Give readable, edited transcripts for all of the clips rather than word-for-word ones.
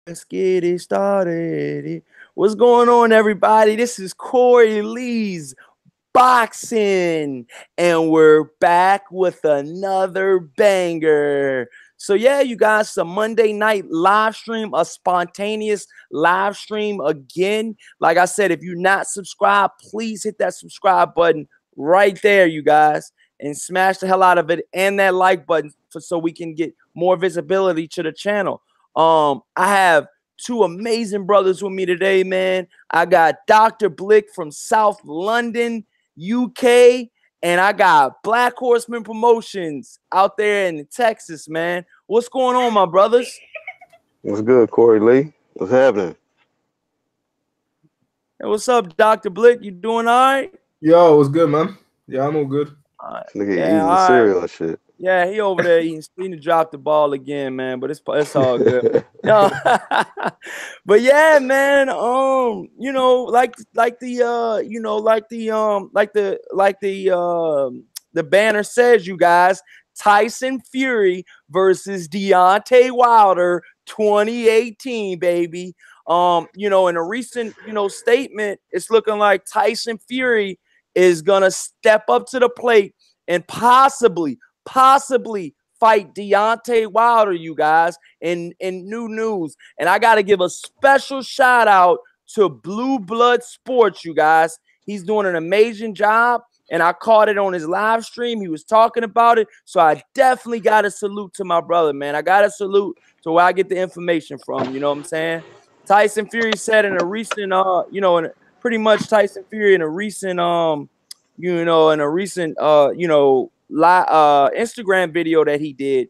Let's get it started. What's going on, everybody? This is Corey Lee's Boxing, and we're back with another banger. So, yeah, you guys, some Monday night live stream, a spontaneous live stream again. Like I said, if you're not subscribed, please hit that subscribe button right there, you guys, and smash the hell out of it and that like button so we can get more visibility to the channel. I have two amazing brothers with me today, man. I got Dr. Blick from South London, UK, and I got Black Horseman Promotions out there in Texas, man. What's going on, my brothers? What's good, Corey Lee? What's happening? Hey, what's up, Dr. Blick? You doing all right? Yo, what's good, man? Yeah, I'm all good. This nigga Yeah, eating all right. cereal and shit. Yeah, he over there eating to drop the ball again, man. But it's all good. No. But yeah, man. The banner says, you guys, Tyson Fury versus Deontay Wilder, 2018, baby. In a recent, statement, it's looking like Tyson Fury is gonna step up to the plate and possibly fight Deontay Wilder, you guys, in new news. And I got to give a special shout out to Blue Blood Sports, you guys. He's doing an amazing job, and I caught it on his live stream. He was talking about it, so I definitely got to salute to my brother, man. I got to salute to where I get the information from, you know what I'm saying? Tyson Fury said in a recent, pretty much Tyson Fury in a recent, Instagram video that he did,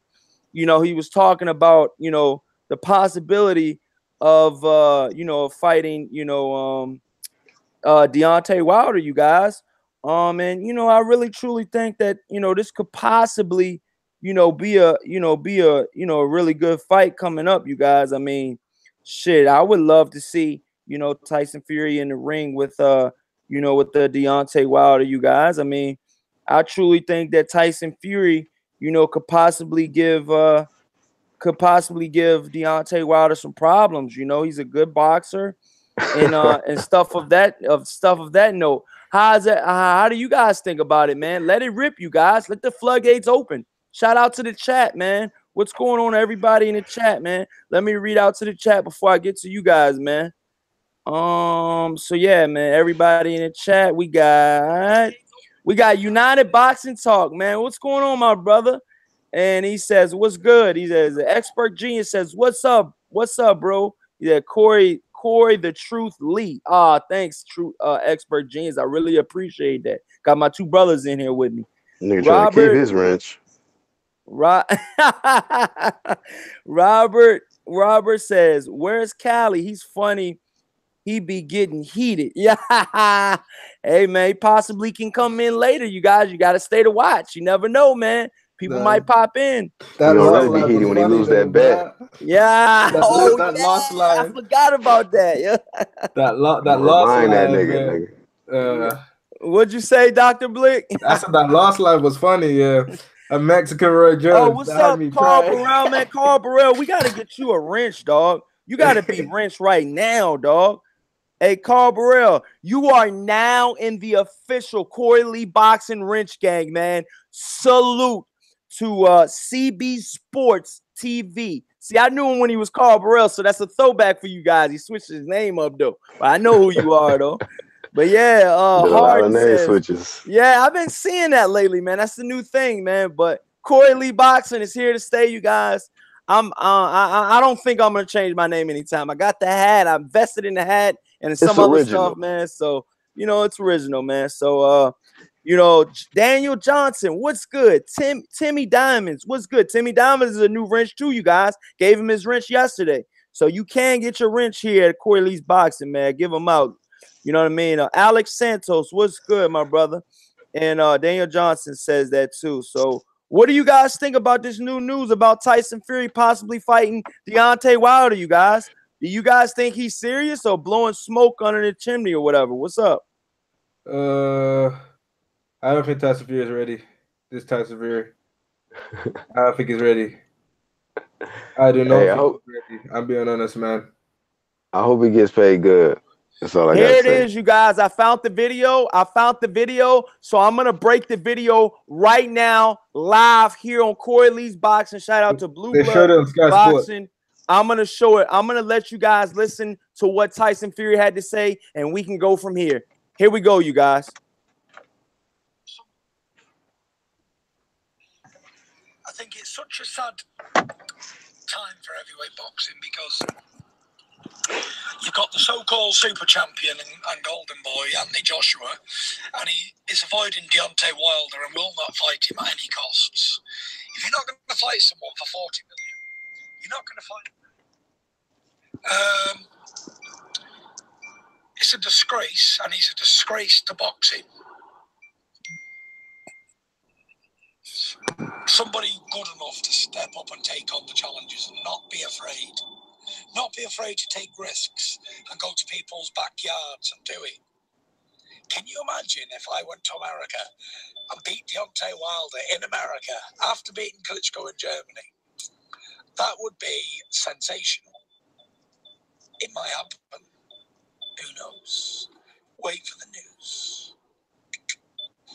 he was talking about, the possibility of, fighting, Deontay Wilder, you guys. And, I really truly think that, this could possibly, be a really good fight coming up, you guys. I mean, shit, I would love to see, Tyson Fury in the ring with, with the Deontay Wilder, you guys. I mean, I truly think that Tyson Fury, could possibly give Deontay Wilder some problems. He's a good boxer, and stuff of that note. How do you guys think about it, man? Let it rip, you guys. Let the floodgates open. Shout out to the chat, man. What's going on, everybody in the chat, man? Let me read out to the chat before I get to you guys, man. So yeah, man, everybody in the chat, we got United Boxing Talk, man. What's going on, my brother? And he says, what's good? He says, the Expert Genius says, what's up? What's up, bro? Yeah, Corey, the Truth Lee. Thanks, True Expert Genius. I really appreciate that. Got my two brothers in here with me. Nigga trying to keep his wrench. Robert says, where's Cali? He's funny. He be getting heated. Yeah. Hey, man, he possibly can come in later, you guys. You got to stay to watch. You never know, man. People might pop in. That already be heated when he lose that bet. Yeah. That last line. I forgot about that. Yeah. That last line. That nigga. What'd you say, Dr. Blick? I said that last line was funny, yeah. A Mexican Roy Jones. Oh, what's up, Carl Burrell, man? Carl Burrell, we got to get you a wrench, dog. You got to be wrenched right now, dog. Hey, Carl Burrell, you are now in the official Corey Lee Boxing Wrench Gang, man. Salute to CB Sports TV. See, I knew him when he was Carl Burrell, so that's a throwback for you guys. He switched his name up, though. But I know who you are, though. But yeah, Harden says, switches. Yeah, I've been seeing that lately, man. That's the new thing, man. But Corey Lee Boxing is here to stay, you guys. I don't think I'm gonna change my name anytime. I got the hat. I invested in the hat and some other stuff, man. So it's original, man. So Daniel Johnson, what's good? Timmy Diamonds, what's good? Timmy Diamonds is a new wrench too, you guys. Gave him his wrench yesterday, so you can get your wrench here at Corey Lee's Boxing, man. Give him out. You know what I mean? Alex Santos, what's good, my brother? And Daniel Johnson says that too. So. What do you guys think about this new news about Tyson Fury possibly fighting Deontay Wilder, you guys? Do you guys think he's serious or blowing smoke under the chimney or whatever? What's up? I don't think Tyson Fury is ready. This Tyson Fury. I don't think he's ready. I do not Hey, think he's ready. I'm being honest, man. I hope he gets paid good. That's all I gotta Here it say. is, you guys. I found the video. So I'm gonna break the video right now, live here on Corey Lee's Boxing. Shout out to Blue They showed Blood it on Sky Sports. Boxing. I'm gonna show it. I'm gonna let you guys listen to what Tyson Fury had to say, and we can go from here. Here we go, you guys. I think it's such a sad time for heavyweight boxing because you've got the so-called super champion and golden boy, Anthony Joshua, and he is avoiding Deontay Wilder and will not fight him at any costs. If you're not going to fight someone for 40 million, you're not going to fight him. It's a disgrace, and he's a disgrace to boxing. Somebody good enough to step up and take on the challenges and not be afraid. Not be afraid to take risks and go to people's backyards and do it. Can you imagine if I went to America and beat Deontay Wilder in America after beating Klitschko in Germany? That would be sensational. It might happen. Who knows? Wait for the news.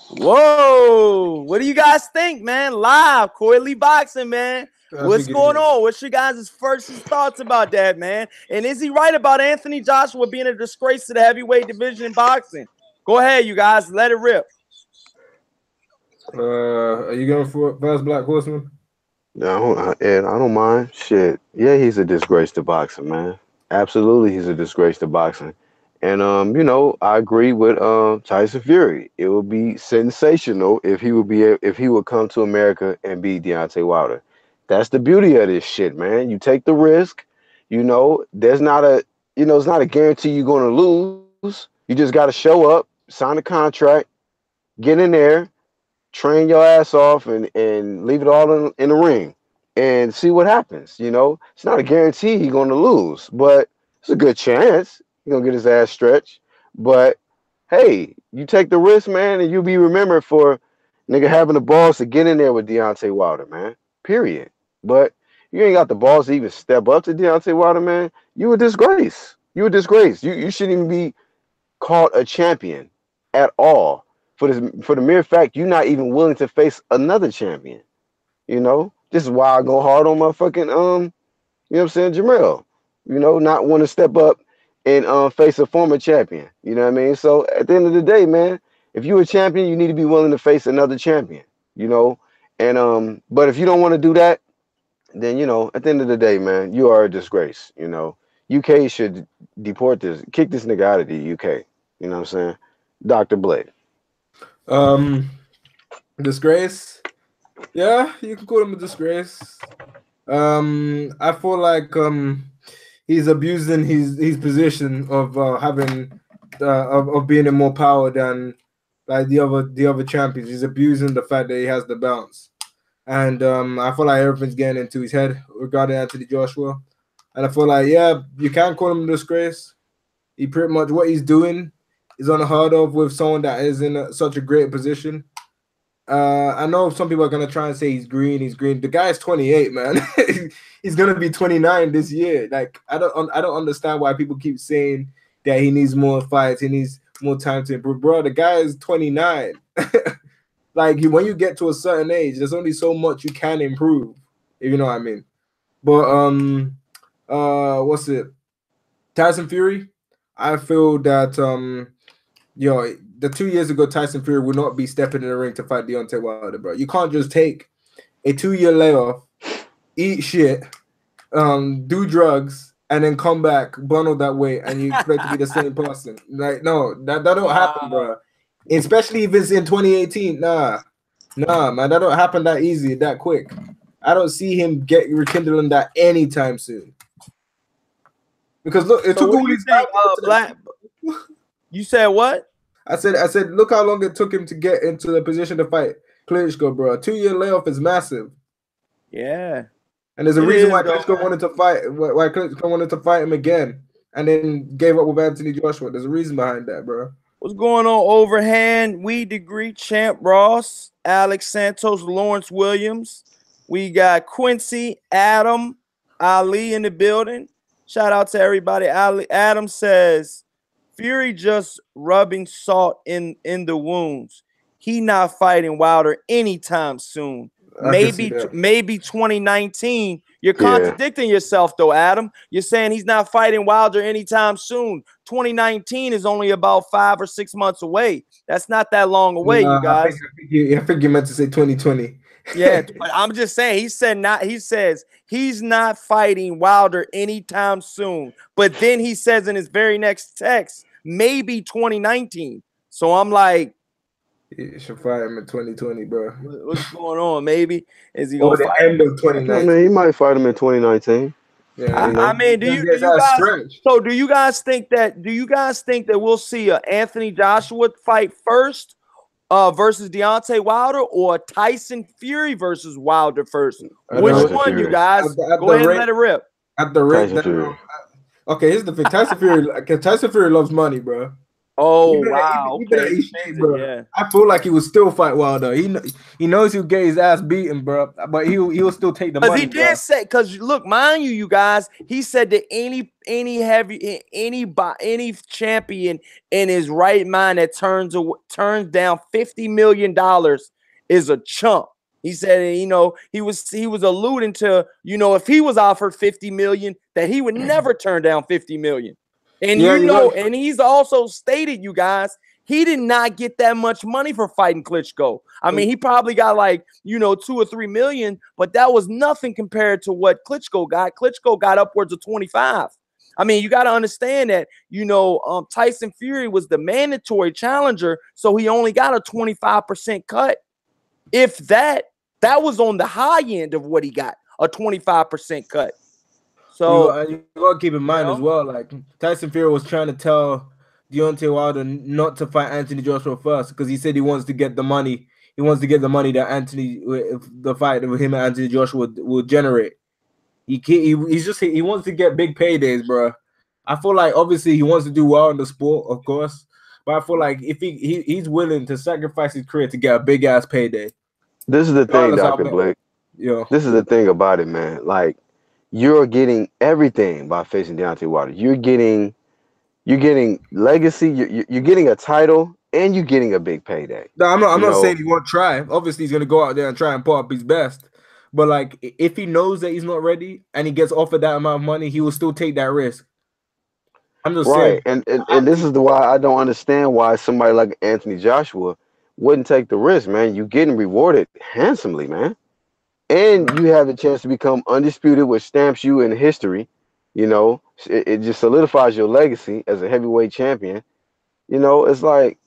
Whoa, what do you guys think, man? Live, Corey Lee Boxing, man. What's going on? What's your guys' first thoughts about that, man? And is he right about Anthony Joshua being a disgrace to the heavyweight division in boxing? Go ahead, you guys. Let it rip. Are you going for first Black Horseman? No, Ed, I don't mind. Shit. Yeah, he's a disgrace to boxing, man. Absolutely, he's a disgrace to boxing. And you know, I agree with Tyson Fury. It would be sensational if he would come to America and beat Deontay Wilder. That's the beauty of this shit, man. You take the risk. You know, it's not a guarantee you're going to lose. You just got to show up, sign a contract, get in there, train your ass off, and leave it all in the ring and see what happens. You know, it's not a guarantee he's going to lose, but it's a good chance he's going to get his ass stretched. But hey, you take the risk, man, and you'll be remembered for nigga having the balls to get in there with Deontay Wilder, man. Period. But you ain't got the balls to even step up to Deontay Wilder, man. You a disgrace. You a disgrace. You shouldn't even be called a champion at all for the mere fact you're not even willing to face another champion. You know, this is why I go hard on my fucking you know what I'm saying, Jamel. You know, not want to step up and face a former champion. You know what I mean? So at the end of the day, man, if you're a champion, you need to be willing to face another champion. You know, and but if you don't want to do that, then you know, at the end of the day, man, you are a disgrace. You know, UK should kick this nigga out of the UK. You know what I'm saying? Dr. Blake. Disgrace. Yeah, you can call him a disgrace. I feel like he's abusing his position of having of being in more power than like the other champions. He's abusing the fact that he has the bounce. And I feel like everything's getting into his head regarding Anthony Joshua. And I feel like, yeah, you can call him a disgrace. He pretty much, what he's doing is unheard of with someone that is in such a great position. I know some people are going to try and say he's green. The guy's 28, man. He's going to be 29 this year. Like, I don't understand why people keep saying that he needs more fights. He needs more time to improve. Bro, the guy is 29. Like, when you get to a certain age, there's only so much you can improve, if you know what I mean. But what's it? Tyson Fury, I feel that the 2 years ago Tyson Fury would not be stepping in the ring to fight Deontay Wilder, bro. You can't just take a 2-year layoff, eat shit, do drugs, and then come back bundled that way, and you expect to be the same person. Like, no, that don't happen, bro. Especially if it's in 2018. Nah, man, that don't happen that easy, that quick. I don't see him rekindling that anytime soon. Because look, it took all these Black. You said what? I said, look how long it took him to get into the position to fight Klitschko, bro. A 2-year layoff is massive. Yeah. And there's a reason why Klitschko wanted to fight. Why Klitschko wanted to fight him again, and then gave up with Anthony Joshua. There's a reason behind that, bro. What's going on, Overhand, Weed Degree, Champ Ross, Alex Santos, Lawrence Williams, We got Quincy, Adam, Ali in the building. Shout out to everybody. Adam says, Fury just rubbing salt in the wounds. He not fighting Wilder anytime soon. Maybe 2019. You're contradicting yourself though, Adam. You're saying he's not fighting Wilder anytime soon. 2019 is only about 5 or 6 months away. That's not that long away, you guys. I think you meant to say 2020. Yeah, but I'm just saying he says he's not fighting Wilder anytime soon. But then he says in his very next text, maybe 2019. So I'm like, you should fight him in 2020, bro. What's going on? Maybe is he gonna the fight end him? of 2019? I mean, he might fight him in 2019. Yeah, I mean, do you guys think that we'll see a Anthony Joshua fight first versus Deontay Wilder, or Tyson Fury versus Wilder first? Which one, you guys? Go ahead and let it rip. At the rate okay, here's the thing. Tyson Fury loves money, bro. Oh, wow. Okay. Yeah. I feel like he would still fight Wilder. He knows he'll get his ass beaten, bro. But he'll still take the money. He did say, because look, mind you guys, he said that any champion in his right mind that turns down $50 million is a chump. He said, he was alluding to, if he was offered $50 million, that he would never turn down $50 million. And and he's also stated, you guys, he did not get that much money for fighting Klitschko. I mean, he probably got like, 2 or 3 million, but that was nothing compared to what Klitschko got. Klitschko got upwards of 25. I mean, you got to understand that, Tyson Fury was the mandatory challenger, so he only got a 25% cut. If that was on the high end of what he got, a 25% cut. So you gotta keep in mind as well, like Tyson Fury was trying to tell Deontay Wilder not to fight Anthony Joshua first because he said he wants to get the money. He wants to get the money that the fight with him and Anthony Joshua will generate. He wants to get big paydays, bro. I feel like obviously he wants to do well in the sport, of course, but I feel like if he's willing to sacrifice his career to get a big ass payday. This is the thing, Dr. Blake. This is the thing about it, man. Like, you're getting everything by facing Deontay Wilder. You're getting legacy. You're getting a title, and you're getting a big payday. No, I'm not saying he won't try. Obviously, he's gonna go out there and try and put up his best. But like, if he knows that he's not ready and he gets offered that amount of money, he will still take that risk. I'm just saying. And this is why I don't understand why somebody like Anthony Joshua wouldn't take the risk, man. You're getting rewarded handsomely, man. And you have a chance to become undisputed, which stamps you in history. It just solidifies your legacy as a heavyweight champion. It's like,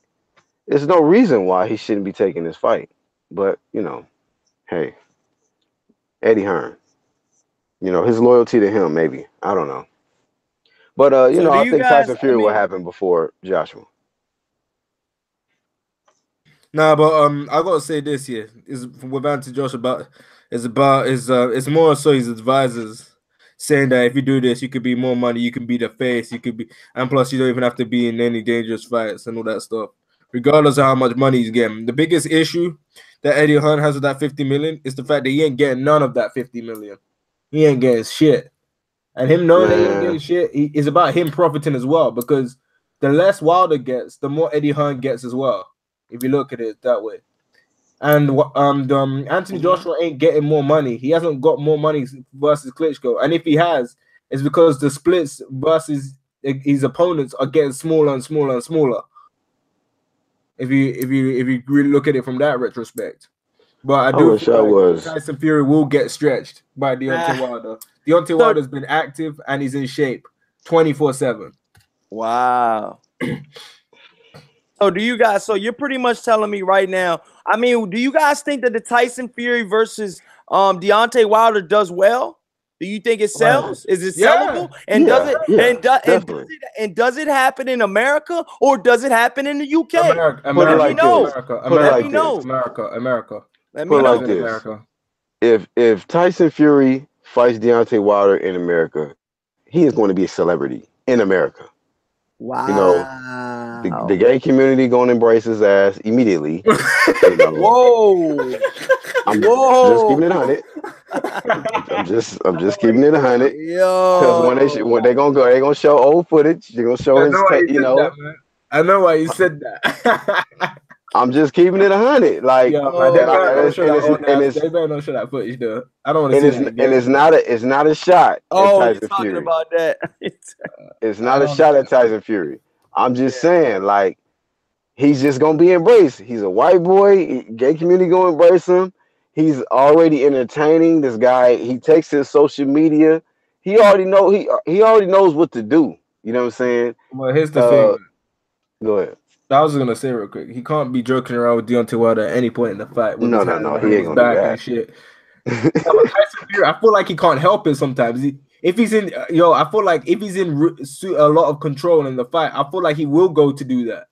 there's no reason why he shouldn't be taking this fight. But, hey, Eddie Hearn, his loyalty to him, maybe. I don't know. But, I think Tyson Fury will happen before Joshua. Nah, but I gotta say this here is with Anthony Joshua it's more so his advisors saying that if you do this, you could be more money, you can be the face, and plus you don't even have to be in any dangerous fights and all that stuff, regardless of how much money he's getting. The biggest issue that Eddie Hearn has with that 50 million is the fact that he ain't getting none of that 50 million. He ain't getting shit, and him knowing that he ain't getting shit is about him profiting as well, because the less Wilder gets, the more Eddie Hearn gets as well. If you look at it that way. And Anthony Joshua ain't getting more money. He hasn't got more money versus Klitschko. And if he has, it's because the splits versus his opponents are getting smaller and smaller and smaller. If you really look at it from that retrospect. But I do feel like Tyson Fury will get stretched by Deontay Wilder. Deontay Wilder's been active and he's in shape 24/7. Wow. So you're pretty much telling me right now, I mean, do you guys think that the Tyson Fury versus Deontay Wilder does well? Do you think it sells? Is it sellable? And does it happen in America, or does it happen in the UK? America. Let me know. America. If Tyson Fury fights Deontay Wilder in America, he is going to be a celebrity in America. Wow. The gay community going to embrace his ass immediately. Whoa. just keeping it Whoa. 100. I'm just keeping it 100. Because when they gonna show old footage, they're gonna show I his, know why you you said know. that, man. I know why you said that. I'm just keeping it 100. Like, Yeah, man, they and, better not show that old and ass. it's They better not show that footage, though. I don't want to and see it's that and again. it's not a shot at Oh, you're Tyson talking Fury. about that. It's I not a don't want to shot see at that. Tyson Fury. I'm Yeah. just saying, like, he's just gonna be embraced. He's a white boy. Gay community gonna embrace him. He's already entertaining. This guy, he takes his social media. He already knows what to do. You know what I'm saying? Well, here's the thing, Uh, man. go ahead. I was just gonna say real quick. He can't be joking around with Deontay Wilder at any point in the fight with his hands No. He behind ain't his gonna do back and that. shit. Yeah, but Tyson Fury, I feel like he can't help it sometimes. If he's in, I feel like if he's in a lot of control in the fight, I feel like he will go to do that,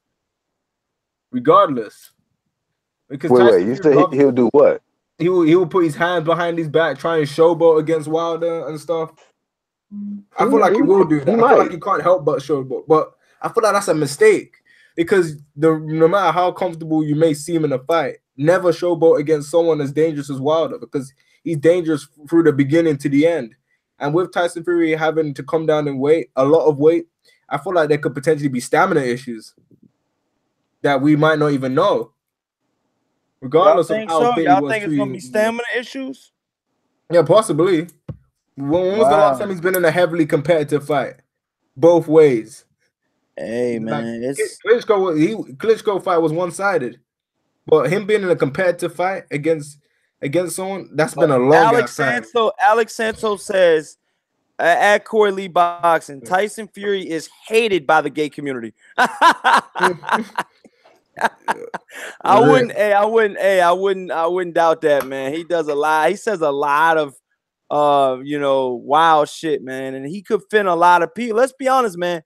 regardless. Because Wait. Tyson You Fury say loves he'll do what? he will put his hands behind his back, try and showboat against Wilder and stuff. I feel like he will do that. He I feel like might. he can't help but showboat, but I feel like that's a mistake because no matter how comfortable you may seem in a fight, never showboat against someone as dangerous as Wilder because he's dangerous through the beginning to the end. And with Tyson Fury having to come down in weight, a lot of weight, I feel like there could potentially be stamina issues that we might not even know, Y'all regardless of think how so? fit he Y'all was think it's gonna be treating. stamina issues? Yeah, possibly. When was the last Wow. time he's been in a heavily competitive fight? Both ways. Hey Like, man, it's Klitschko fight was one-sided, but him being in a competitive fight against someone that's been a long ass time. Alex Santos says at Corey Lee Boxing, Tyson Fury is hated by the gay community. I wouldn't doubt that, man. He does a lot. He says a lot of wild shit, man. And he could offend a lot of people. Let's be honest, man.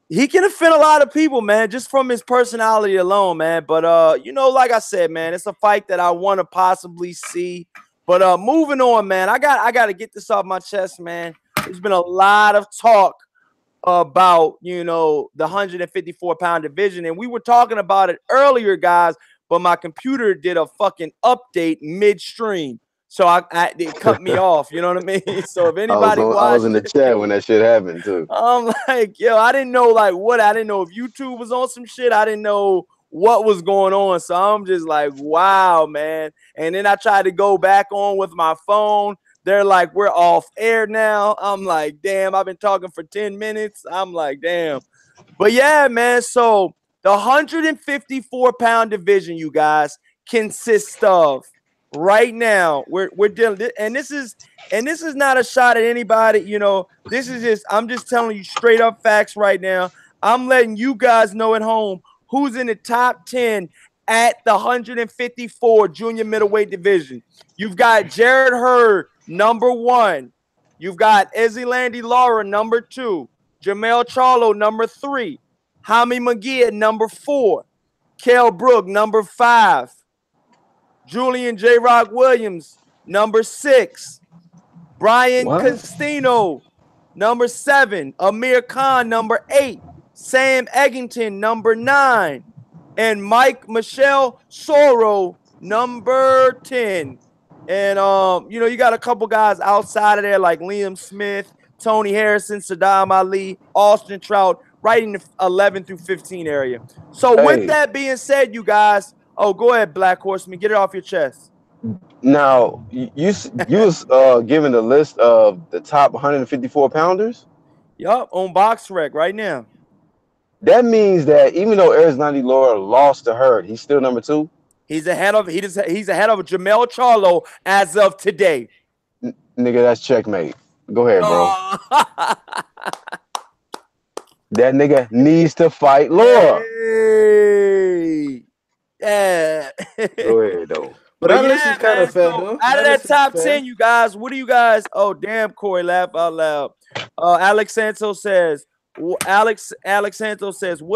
He can offend a lot of people, man, just from his personality alone, man. But like I said, man, it's a fight that I want to possibly see. But moving on, man. I got to get this off my chest, man. There's been a lot of talk about the 154-pound division, and we were talking about it earlier, guys, but my computer did a fucking update midstream, so it cut me off. You know what I mean? So if anybody I was in watched the it, chat when that shit happened too. I'm like, yo, I didn't know I didn't know if YouTube was on some shit. I didn't know what was going on, so I'm just like, wow, man. And then I tried to go back on with my phone. They're like, we're off air now. I'm like, damn, I've been talking for 10 minutes. I'm like, damn. But yeah, man. So the 154-pound division, you guys, consists of right now. We're dealing, and this is not a shot at anybody. This is I'm just telling you straight up facts right now. I'm letting you guys know at home who's in the top 10 at the 154 junior middleweight division. You've got Jared Hurd, number 1. You've got Ezelandy Lara, number 2. Jamel Charlo, number 3. Hami McGee, number 4. Kell Brook, number 5. Julian J. Rock Williams, number 6. Brian Castino, number 7. Amir Khan, number 8. Sam Eggington, number 9. And Mike Michelle Soro, number 10. And you got a couple guys outside of there like Liam Smith, Tony Harrison, Saddam Ali, Austin Trout, right in the 11 through 15 area. So with that being said, you guys, go ahead, Black Horseman, get it off your chest. Now, you was giving the list of the top 154 pounders. Yup, on BoxRec right now. That means that even though Ezelandy Lara lost to Hurd, he's still number 2. He's ahead of Jamel Charlo as of today. Nigga, that's checkmate. Go ahead, bro. That nigga needs to fight Lara. Hey. Yeah. Go ahead, though. But that list is kind of fair, though. Out of that top 10, you guys, what do you guys? Oh, damn, Corey, laugh out loud. Alex Santos says, what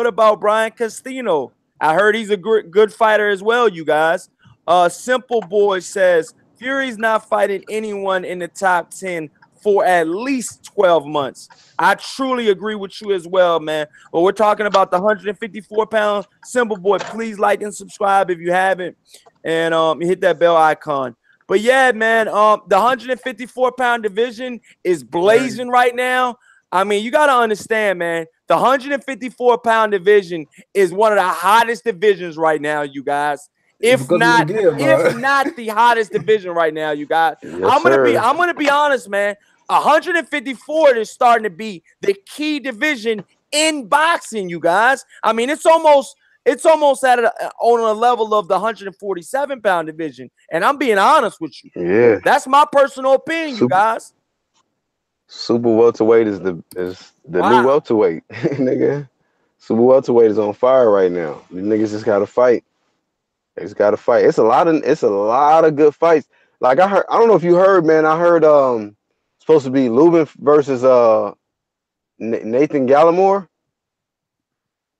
about Brian Castino? I heard he's a good fighter as well, you guys. Simple Boy says, Fury's not fighting anyone in the top 10 for at least 12 months. I truly agree with you as well, man. But we're talking about the 154-pound symbol boy. Please like and subscribe if you haven't, and hit that bell icon. But yeah, man, the 154-pound division is blazing right now. I mean, you got to understand, man, the 154-pound division is one of the hottest divisions right now, you guys. If not the hottest division right now, you guys. Yes, I'm sir. gonna be honest, man. 154 is starting to be the key division in boxing, you guys. I mean, it's almost at on a level of the 147-pound division, and I'm being honest with you. Yeah. That's my personal opinion, you guys. Super welterweight is the new welterweight, nigga. Super welterweight is on fire right now. These niggas just gotta fight. They just gotta fight. It's a lot of good fights. Like I don't know if you heard, man. I heard supposed to be Lubin versus Nathan Gallimore.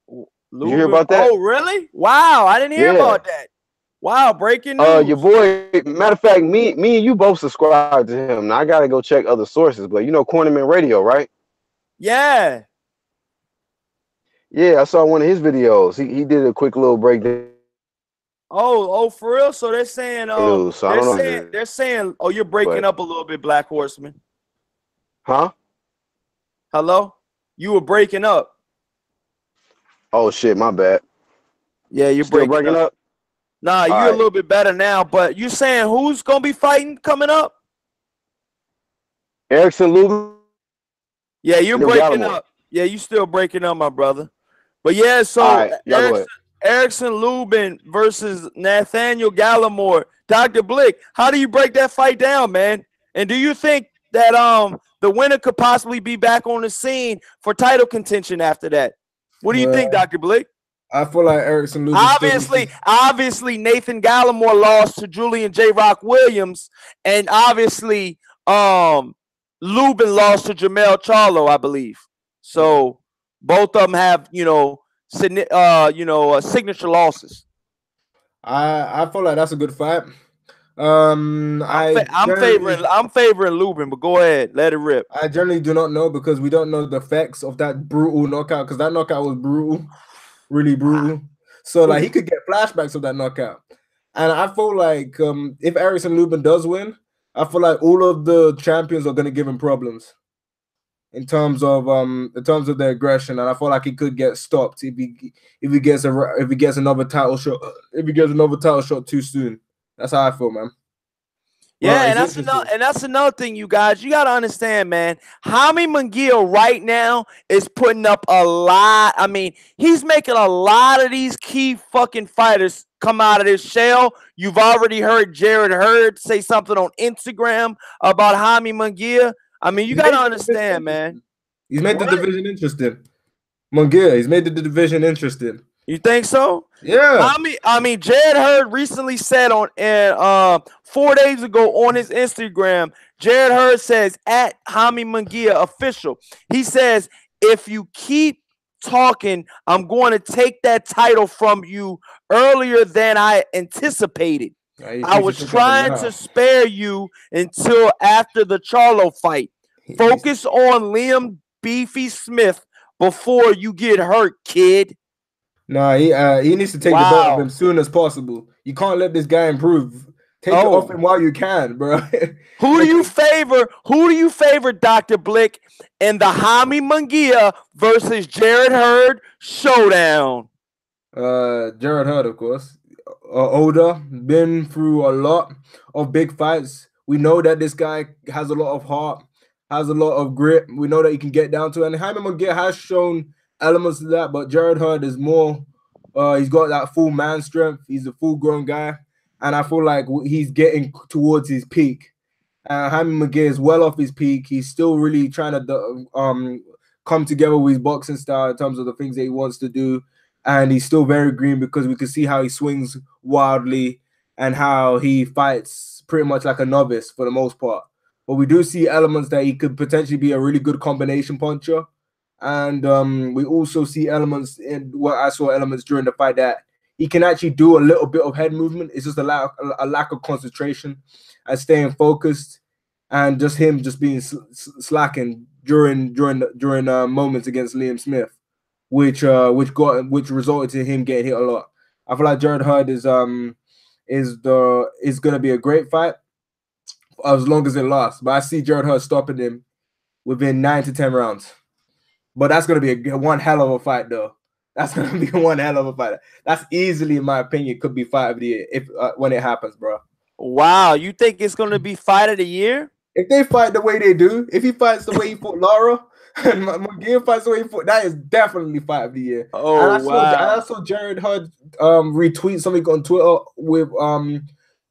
Did you hear about that? Oh, really? Wow, I didn't hear about that. Wow, breaking news. Your boy, matter of fact, me and you both subscribe to him. Now I gotta go check other sources, but you know Cornerman Radio, right? Yeah. Yeah, I saw one of his videos. He did a quick little breakdown. Oh, for real? So they're saying, they're saying, oh, you're breaking up a little bit, Black Horseman. Huh? Hello? You were breaking up. Oh shit, my bad. Yeah, you're still breaking up. Nah, you're a little bit better now, but you saying who's gonna be fighting coming up? Erickson Lubin. Yeah, you're breaking up. Yeah, you still breaking up, my brother. But yeah, so Erickson Lubin versus Nathaniel Gallimore. Dr. Blick, how do you break that fight down, man? And do you think that the winner could possibly be back on the scene for title contention after that? What do you think, Dr. Blick? I feel like Erickson Lubin. Obviously, Nathan Gallimore lost to Julian J. Rock Williams, and obviously, Lubin lost to Jamel Charlo, I believe. So both of them have, signature losses. I feel like that's a good fight. I'm favoring Lubin, but go ahead, let it rip. I generally do not know because we don't know the effects of that brutal knockout, because that knockout was brutal. Really brutal. So like he could get flashbacks of that knockout. And I feel like if Erickson Lubin does win, I feel like all of the champions are gonna give him problems in terms of their aggression. And I feel like he could get stopped if he gets another title shot too soon. That's how I feel, man. Yeah, and that's another thing, you guys. You gotta understand, man. Jaime Munguia right now is putting up a lot. I mean, he's making a lot of these key fucking fighters come out of this shell. You've already heard Jared Hurd say something on Instagram about Jaime Munguia. I mean, you gotta understand, man. He's made the division interesting. Munguia, he's made the division interesting. You think so? Yeah. I mean, Jared Hurd recently said 4 days ago on his Instagram, Jared Hurd says at Jaime Munguia official. He says, if you keep talking, I'm going to take that title from you earlier than I anticipated. I was trying to spare you until after the Charlo fight. Focus on Liam Beefy Smith before you get hurt, kid. Nah, he needs to take the belt off him as soon as possible. You can't let this guy improve. Take it off him while you can, bro. Who do you favor? Who do you favor, Dr. Blick, in the Jaime Munguia versus Jared Hurd showdown? Jared Hurd, of course. Older, been through a lot of big fights. We know that this guy has a lot of heart, has a lot of grit. We know that he can get down to it. And Jaime Munguia has shown elements of that, but Jared Hurd is more. He's got that full man strength. He's a full-grown guy, and I feel like he's getting towards his peak. Jaime Munguia is well off his peak. He's still really trying to come together with his boxing style in terms of the things that he wants to do, and he's still very green because we can see how he swings wildly and how he fights pretty much like a novice for the most part. But we do see elements that he could potentially be a really good combination puncher. And we also see elements in what I saw elements during the fight that he can actually do a little bit of head movement. It's just a lack of concentration and staying focused. and just him just being slacking during moments against Liam Smith, which resulted in him getting hit a lot. I feel like Jared Hurd is gonna be a great fight as long as it lasts. But I see Jared Hurd stopping him within 9 to 10 rounds. But that's gonna be one hell of a fight, though. That's gonna be one hell of a fight. That's easily, in my opinion, could be fight of the year if when it happens, bro. Wow, you think it's gonna be fight of the year? If they fight the way they do, if he fights the way he fought Lara, and McGee fights the way he fought, that is definitely fight of the year. Oh, and I saw Jared Hurd retweet something on Twitter with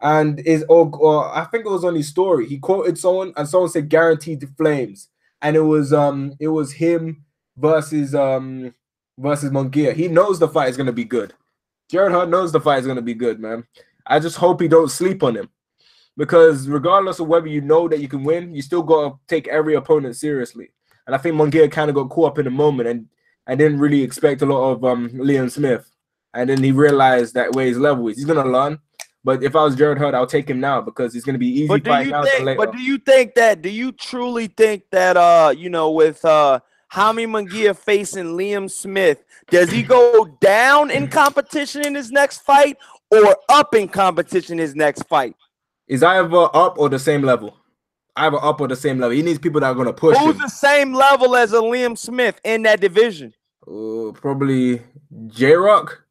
and I think it was on his story. He quoted someone, and someone said guaranteed to flames, and it was him versus Munguia. He knows the fight is gonna be good. Jared Hurd knows the fight is gonna be good, man. I just hope he don't sleep on him, because regardless of whether you know that you can win, you still gotta take every opponent seriously. And I think Munguia kind of got caught up in the moment and didn't really expect a lot of Liam Smith, and then he realized that where his level is, he's gonna learn. But if I was Jared Hurd, I'll take him now because he's gonna be easy fight now than later. But do you truly think that with Jaime Munguia facing Liam Smith, does he go down in competition in his next fight or up in competition in his next fight? Is either up or the same level. Either up or the same level. He needs people that are gonna push him. Who's the same level as a Liam Smith in that division? Probably J-Rock.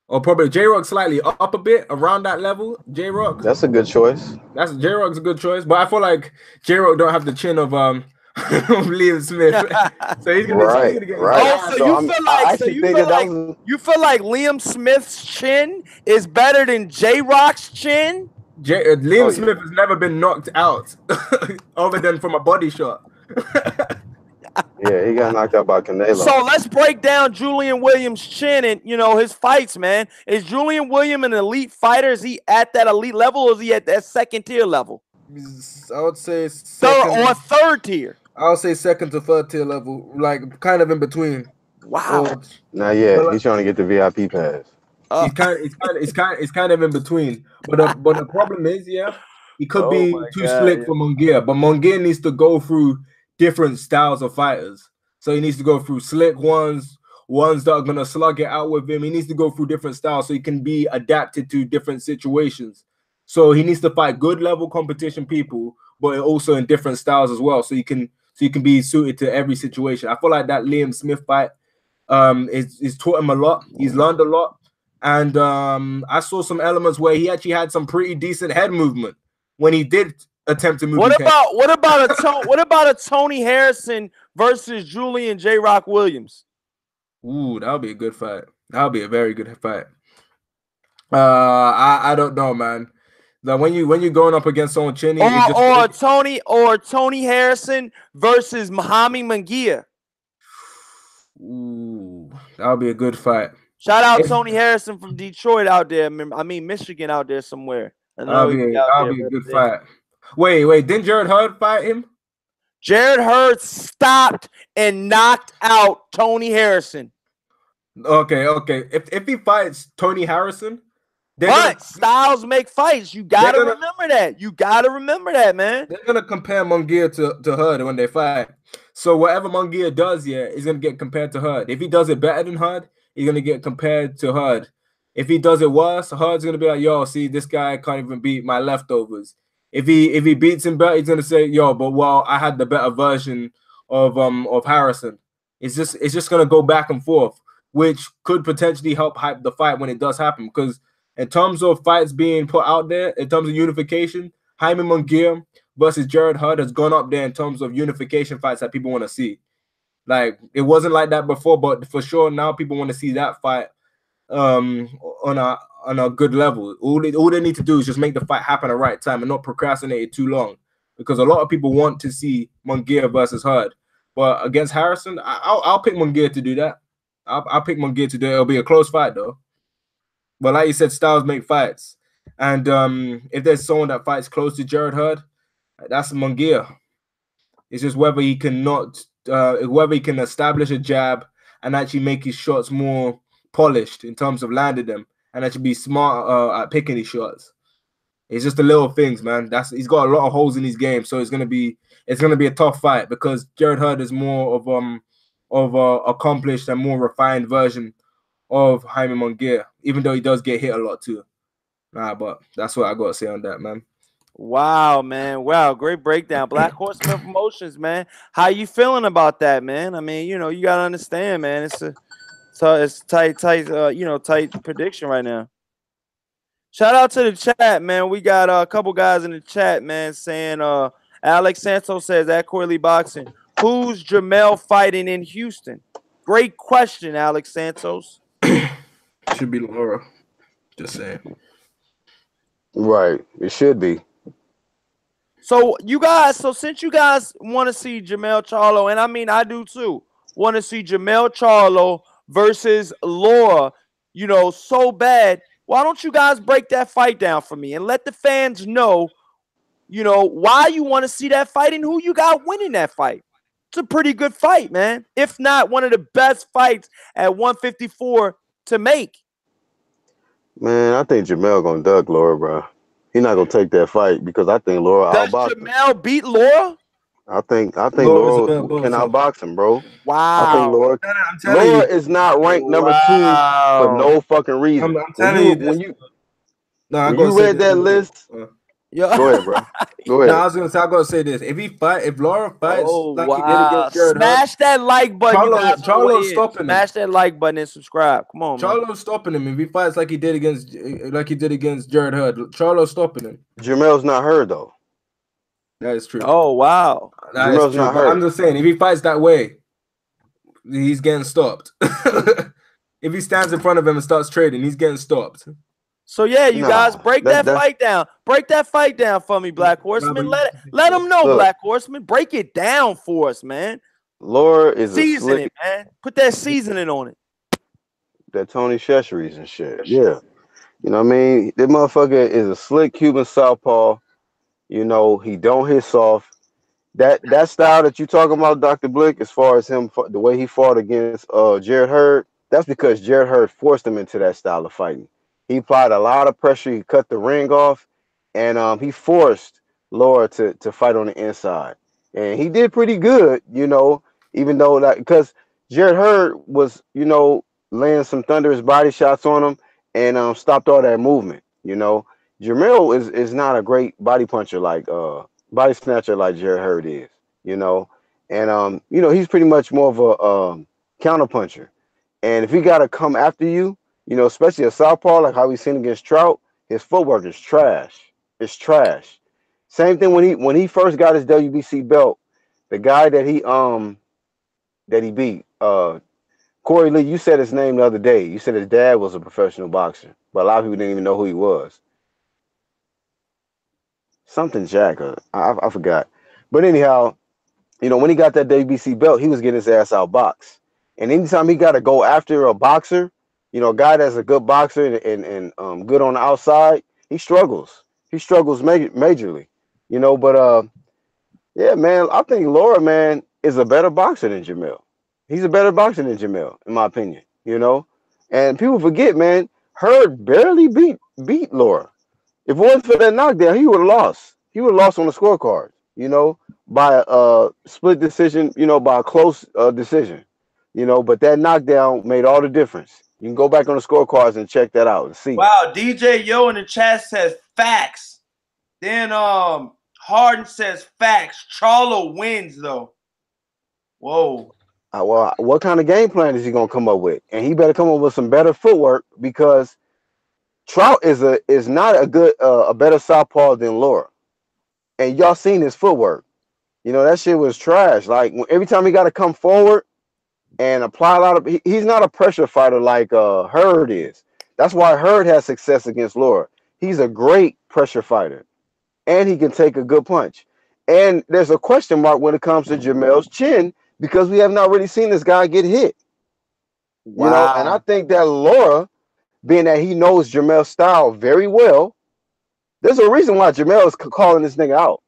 Or probably J-Rock slightly up a bit around that level. J-Rock. That's a good choice. J-Rock's a good choice. But I feel like J-Rock don't have the chin of Liam Smith. So he's gonna get you feel like Liam Smith's chin is better than J-Rock's chin? Liam Smith has never been knocked out other than from a body shot. Yeah, he got knocked out by Canelo. So let's break down Julian Williams' chin and his fights, man. Is Julian Williams an elite fighter? Is he at that elite level, or is he at that second tier level? I would say third tier. I would say second to third tier level, like kind of in between. Wow. Not yet. He's trying to get the VIP pass. It's kind of in between. But the problem is, he could be too slick for Munguia. But Munguia needs to go through different styles of fighters. So he needs to go through slick ones that are gonna slug it out with him. He needs to go through different styles so he can be adapted to different situations. So he needs to fight good level competition people, but also in different styles as well. So you can be suited to every situation. I feel like that Liam Smith fight is taught him a lot. He's learned a lot. And I saw some elements where he actually had some pretty decent head movement when he did attempt to move. What about a Tony Harrison versus Julian J-Rock Williams? Ooh, that'll be a good fight. That'll be a very good fight. I don't know, man. Like when you're going up against someone chinny, or Tony Harrison versus Jaime Munguia. Ooh, that'll be a good fight. Shout out Tony Harrison from Detroit out there. I mean Michigan out there somewhere. That'll be a good fight. Wait, didn't Jared Hurd fight him? Jared Hurd stopped and knocked out Tony Harrison. Okay. If he fights Tony Harrison, styles make fights. You gotta remember that. You gotta remember that, man. They're gonna compare Munguia to Hurd when they fight. So whatever Munguia does, he's gonna get compared to Hurd. If he does it better than Hurd, he's gonna get compared to Hurd. If he does it worse, Hurd's gonna be like, yo, see, this guy can't even beat my leftovers. If he beats him better, he's gonna say, yo, but I had the better version of Harrison. It's just gonna go back and forth, which could potentially help hype the fight when it does happen. Because in terms of fights being put out there, in terms of unification, Jaime Munguia versus Jared Hurd has gone up there in terms of unification fights that people want to see. Like, it wasn't like that before, but for sure now people want to see that fight on a good level. All they need to do is just make the fight happen at the right time and not procrastinate it too long, because a lot of people want to see Munguia versus Hurd. But against Harrison, I'll pick Munguia to do that. I'll pick Munguia to do it. It'll be a close fight though. But like you said, styles make fights. And if there's someone that fights close to Jared Hurd, that's Munguia. It's just whether he can establish a jab and actually make his shots more polished in terms of landing them, and actually be smart at picking his shots. It's just the little things, man. He's got a lot of holes in his game, so it's gonna be a tough fight because Jared Hurd is more of a accomplished and more refined version of Jaime Munguia, even though he does get hit a lot too. But that's what I gotta say on that, man. Wow, man. Wow, great breakdown. Black Horseman Promotions, man. How you feeling about that, man? I mean, you know, you gotta understand, man. It's tight, tight prediction right now. Shout out to the chat, man. We got a couple guys in the chat, man, saying Alex Santos says at Corley Boxing, who's Jamel fighting in Houston? Great question, Alex Santos. Should be Laura. Just saying. Right. It should be. So since you guys want to see Jamel Charlo, and I mean I do too, want to see Jamel Charlo versus Laura, you know, so bad. Why don't you guys break that fight down for me and let the fans know, you know, why you want to see that fight and who you got winning that fight? It's a pretty good fight, man. If not one of the best fights at 154 to make. Man, I think Jamel gonna duck Laura, bro. He's not gonna take that fight because I think Laura Does outboxed him. Jamel beat Laura? I think Laura's Laura a bit can both. outbox him, bro. Wow. I think Laura. I'm telling Laura you. is not ranked number 2 for no fucking reason. I'm telling you this. When you read that list, Yeah. go ahead, bro. Go ahead. No, I was gonna say I gotta say this. If Laura fights like he did against Jared Smash that like button. Charlo's stopping him. Smash that like button and subscribe. Come on, man. Charlo's stopping him. If he fights like he did against Jared Hurd, Charlo's stopping him. Jamel's not Hurd though. That is true. Oh wow. That is true. But I'm just saying, if he fights that way, he's getting stopped. If he stands in front of him and starts trading, he's getting stopped. So yeah, you guys break that fight down. Break that fight down for me, Black Horseman. Let them know, look, Black Horseman. Break it down for us, man. Laura is season it, man. Put that seasoning on it. That Tony Checheries and shit. Yeah. You know what I mean? That motherfucker is a slick Cuban southpaw. You know, he don't hit soft. That style that you talking about, Dr. Blick, as far as him, the way he fought against Jared Hurd, that's because Jared Hurd forced him into that style of fighting. He applied a lot of pressure. He cut the ring off, and he forced Laura to fight on the inside. And he did pretty good, you know, even though that, because Jared Hurd was, you know, laying some thunderous body shots on him and stopped all that movement, you know. Jamel is not a great body puncher like body snatcher like Jared Hurd is, you know. And you know, he's pretty much more of a counter puncher. And if he gotta come after you, you know, especially a southpaw, like how we seen against Trout, his footwork is trash. It's trash. Same thing when he first got his WBC belt, the guy that he beat, Corey Lee, you said his name the other day. You said his dad was a professional boxer, but a lot of people didn't even know who he was. Something Jack, I forgot. But anyhow, you know, when he got that WBC belt, he was getting his ass out boxed. And anytime he got to go after a boxer, you know, a guy that's a good boxer and good on the outside, he struggles. He struggles majorly, you know. But yeah, man, I think Laura, man, is a better boxer than Jamel. He's a better boxer than Jamel, in my opinion, you know. And people forget, man, Hurd barely beat Laura. If it wasn't for that knockdown, he would have lost. He would have lost on the scorecard, you know, by a split decision, you know, by a close decision, you know. But that knockdown made all the difference. You can go back on the scorecards and check that out and see. Wow, DJ Yo in the chat says facts. Then Harden says facts. Charlo wins though. Whoa. Well, what kind of game plan is he gonna come up with? And he better come up with some better footwork because Trout is not a better southpaw than Laura. And y'all seen his footwork. You know, that shit was trash. Like every time he got to come forward and apply a lot of, he's not a pressure fighter like Hurd is. That's why Hurd has success against Laura. He's a great pressure fighter, and he can take a good punch. And there's a question mark when it comes to Jamel's chin because we have not really seen this guy get hit. Wow. You know, and I think that Laura, being that he knows Jamel's style very well, there's a reason why Jamel is calling this nigga out.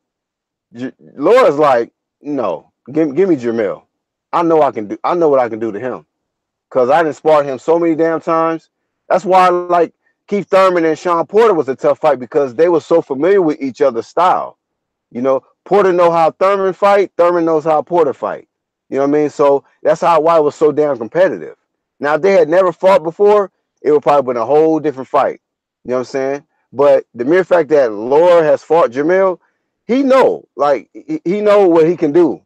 Laura's like, no, give me Jamel. I know what I can do to him. Cause I done sparred him so many damn times. That's why, like, Keith Thurman and Sean Porter was a tough fight because they were so familiar with each other's style. You know, Porter know how Thurman fight. Thurman knows how Porter fight. You know what I mean? So that's why it was so damn competitive. Now, if they had never fought before, it would probably been a whole different fight. You know what I'm saying? But the mere fact that Laura has fought Jamel, he know, like he know what he can do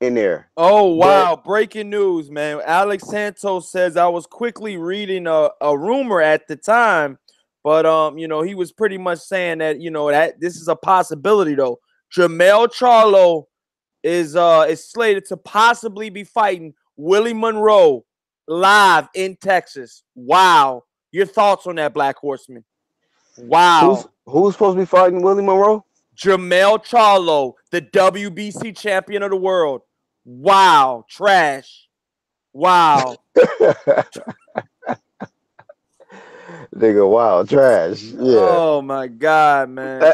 in there. Oh, wow. Breaking news, man. Alex Santos says I was quickly reading a rumor at the time, but you know, he was pretty much saying that, you know, that this is a possibility though. Jamel Charlo is slated to possibly be fighting Willie Monroe live in Texas. Wow. Your thoughts on that, Black Horseman? Wow. Who's supposed to be fighting Willie Monroe? Jamel Charlo, the WBC champion of the world. Wow. Trash. Wow. Nigga, wow, trash. Yeah. Oh my God, man.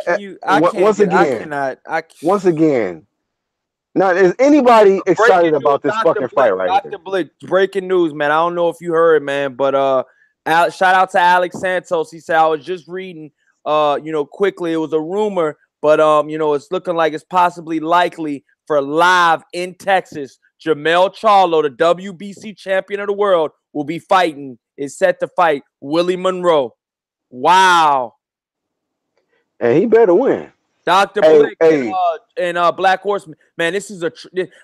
Once again. Now, is anybody excited about this fucking fight right here? Dr. Blick, breaking news, man. I don't know if you heard, man, but shout out to Alex Santos. He said I was just reading, you know, quickly. It was a rumor, but you know, it's looking like it's possibly likely for live in Texas. Jamel Charlo, the WBC champion of the world, will be fighting. Is set to fight Willie Monroe. Wow. And he better win. Dr. Blick and Black Horseman. Man, this is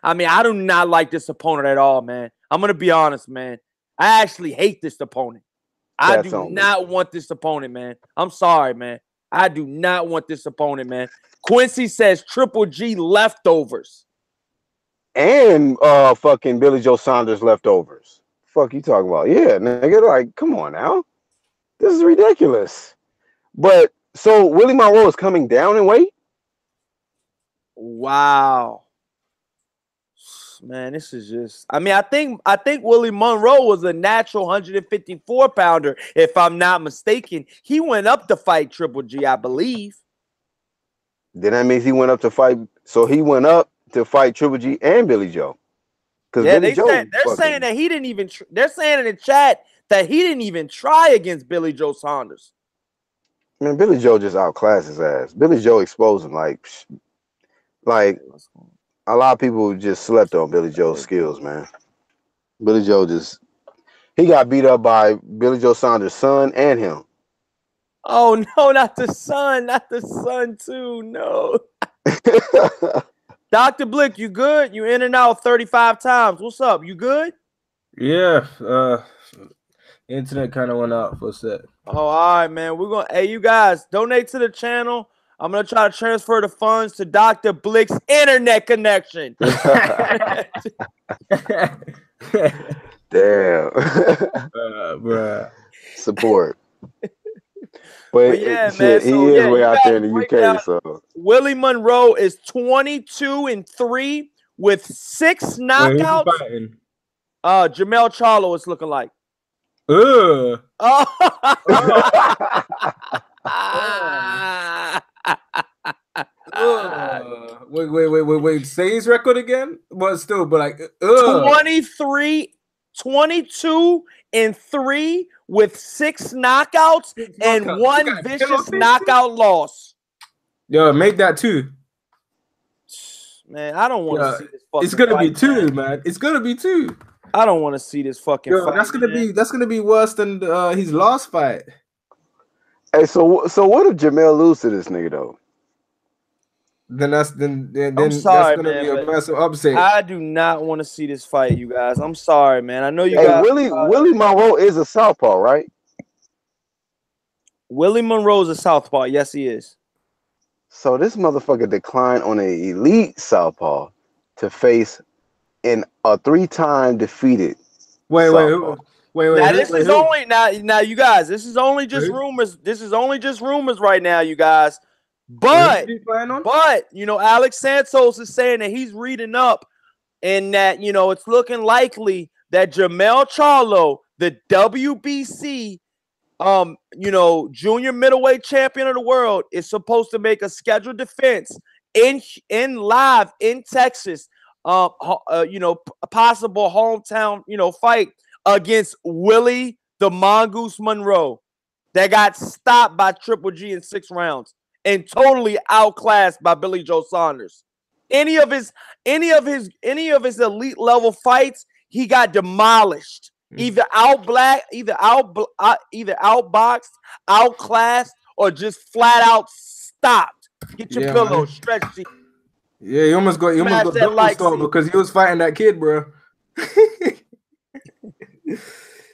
I mean, I do not like this opponent at all, man. I'm going to be honest, man. I actually hate this opponent. I do not want this opponent, man. I'm sorry, man. I do not want this opponent, man. Quincy says Triple G leftovers. And fucking Billy Joe Saunders leftovers. Fuck you talking about? Yeah, nigga, like, come on now. This is ridiculous. But so Willie Monroe is coming down in weight? Wow. Man, this is just I mean, I think Willie Monroe was a natural 154 pounder, if I'm not mistaken. He went up to fight Triple G, I believe. Then that means he went up to fight. So he went up to fight Triple G and Billy Joe. Yeah, they're saying that he didn't even. They're saying in the chat that he didn't even try against Billy Joe Saunders. Man, Billy Joe just outclassed his ass. Billy Joe exposed him like a lot of people just slept on Billy Joe's skills, man. Billy Joe he got beat up by Billy Joe Saunders' son and him. Oh no, not the son too. No. Dr. Blick, you good? You in and out 35 times. What's up? You good? Yeah. Internet kind of went out for a sec. Oh, all right, man. We're gonna you guys donate to the channel. I'm gonna try to transfer the funds to Dr. Blick's internet connection. Damn. Bruh. Support. But yeah, shit, man. So, he is way out there in the UK. So Willie Monroe is 22-3 with 6 knockouts. Jamel Charlo is looking like. Oh. Wait. Say his record again? But still, but like 22-3 with 6 knockouts and 1 vicious knockout loss. Yo, make that 2. Man, I don't want to see this fucking It's gonna fight, be 2, man. man. It's gonna be 2. I don't want to see this fucking fight. That's gonna be worse than his last fight. Hey, so what if Jamel lose to this nigga though? Then that's I'm that's sorry, gonna man, be a massive upset. I do not want to see this fight, you guys. I'm sorry, man. I know you guys. Willie Monroe is a southpaw, right? Willie Monroe is a southpaw. Yes, he is. So this motherfucker declined on an elite southpaw to face a 3-time defeated. Wait. Now this is only now you guys. This is only just rumors. This is only just rumors right now, you guys. But you know, Alex Santos is saying that he's reading up, and that you know it's looking likely that Jamel Charlo, the WBC, you know, junior middleweight champion of the world, is supposed to make a scheduled defense in live in Texas. You know, a possible hometown, you know, fight against Willie the Mongoose Monroe. that got stopped by Triple G in 6 rounds and totally outclassed by Billy Joe Saunders. Any of his elite level fights, he got demolished. Either outboxed, outclassed, or just flat out stopped. Get your pillow, stretch. Yeah, he almost got double stopped because he was fighting that kid, bro.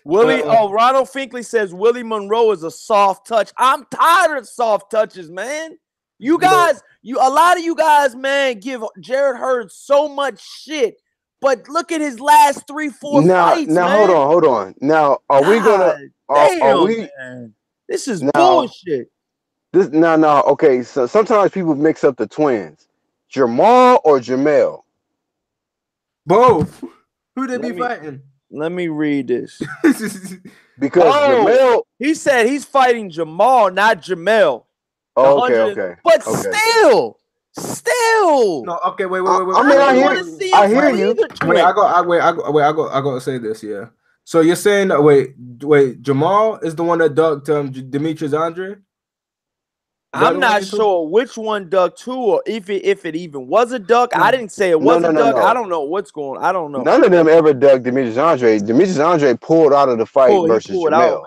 Ronald Finkley says Willie Monroe is a soft touch. I'm tired of soft touches, man. You guys, a lot of you guys, man, give Jarrett Hurd so much shit. But look at his last 3-4 fights. Now, man. hold on. Now, are we gonna? Are we? Man. This is bullshit. Okay, so sometimes people mix up the twins, Jamal or Jamel. Both. Who they be fighting? Let me read this. Because Jamel, he said he's fighting Jamal, not Jamel. Oh, okay. But still. No, okay, wait. I mean, I hear you. Wait, I got to say this, yeah. So you're saying that wait, Jamal is the one that ducked Demetrius Andre? I'm not sure which one ducked who, or if it even was a duck. I didn't say it was a duck. I don't know what's going on. I don't know. None of them ever ducked Demetrius Andre. Demetrius Andre pulled out of the fight versus Jamel.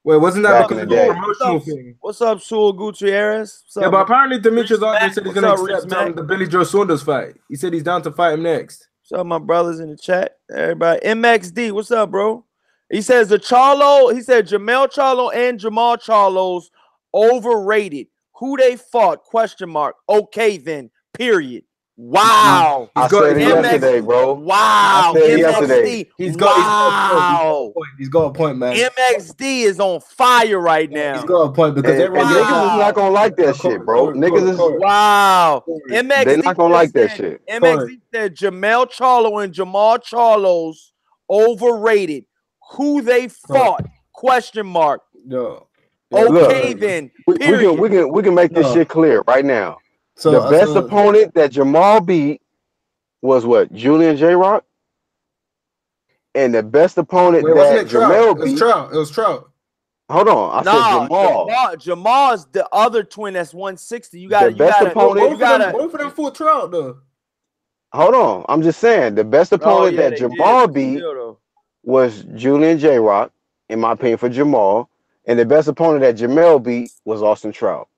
Wait, wasn't that back in the day? Promotional thing? What's up, Sewell Gutierrez? Yeah, but apparently Demetrius Andre said he's going to accept the Billy Joe Saunders fight. He said he's down to fight him next. What's up, my brothers in the chat? Everybody. MXD, what's up, bro? He says he said Jamel Charlo and Jamal Charlo's overrated. Who they fought? Question mark. Okay, then. Period. Wow. I said it yesterday, bro. Wow. MXD. He's got a point, man. MXD is on fire right now. He's got a point because niggas is not gonna like that shit, bro. Niggas is wow. MXD, they're not gonna like that shit. MXD said Jamel Charlo and Jamal Charlo's overrated. Who they fought? Question mark. No. Okay, then. We can make this shit clear right now. So the best opponent that Jamal beat was what? Julian J. Rock? And the best opponent that Jamel beat. It was Trout. Hold on. I said Jamal. Jamal's the other twin that's 160. Both of them fought Trout, though. Hold on. I'm just saying the best opponent that Jamal beat was Julian J. Rock, in my opinion, for Jamal. And the best opponent that Jamel beat was Austin Trout.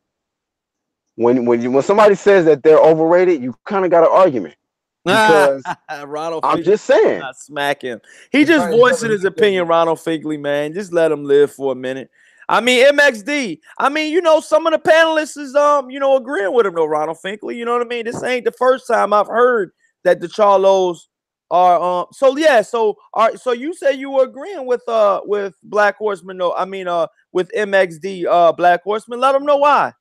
When somebody says that they're overrated, you kind of got an argument. Because I'm just saying. Not smack him. He just voicing his opinion, Ronald Finkley, man. Just let him live for a minute. I mean, MXD. I mean, some of the panelists is agreeing with him though, Ronald Finkley. You know what I mean? This ain't the first time I've heard that the Charlos are so you say you were agreeing with Black Horseman though. I mean with MXD Black Horseman. Let him know why.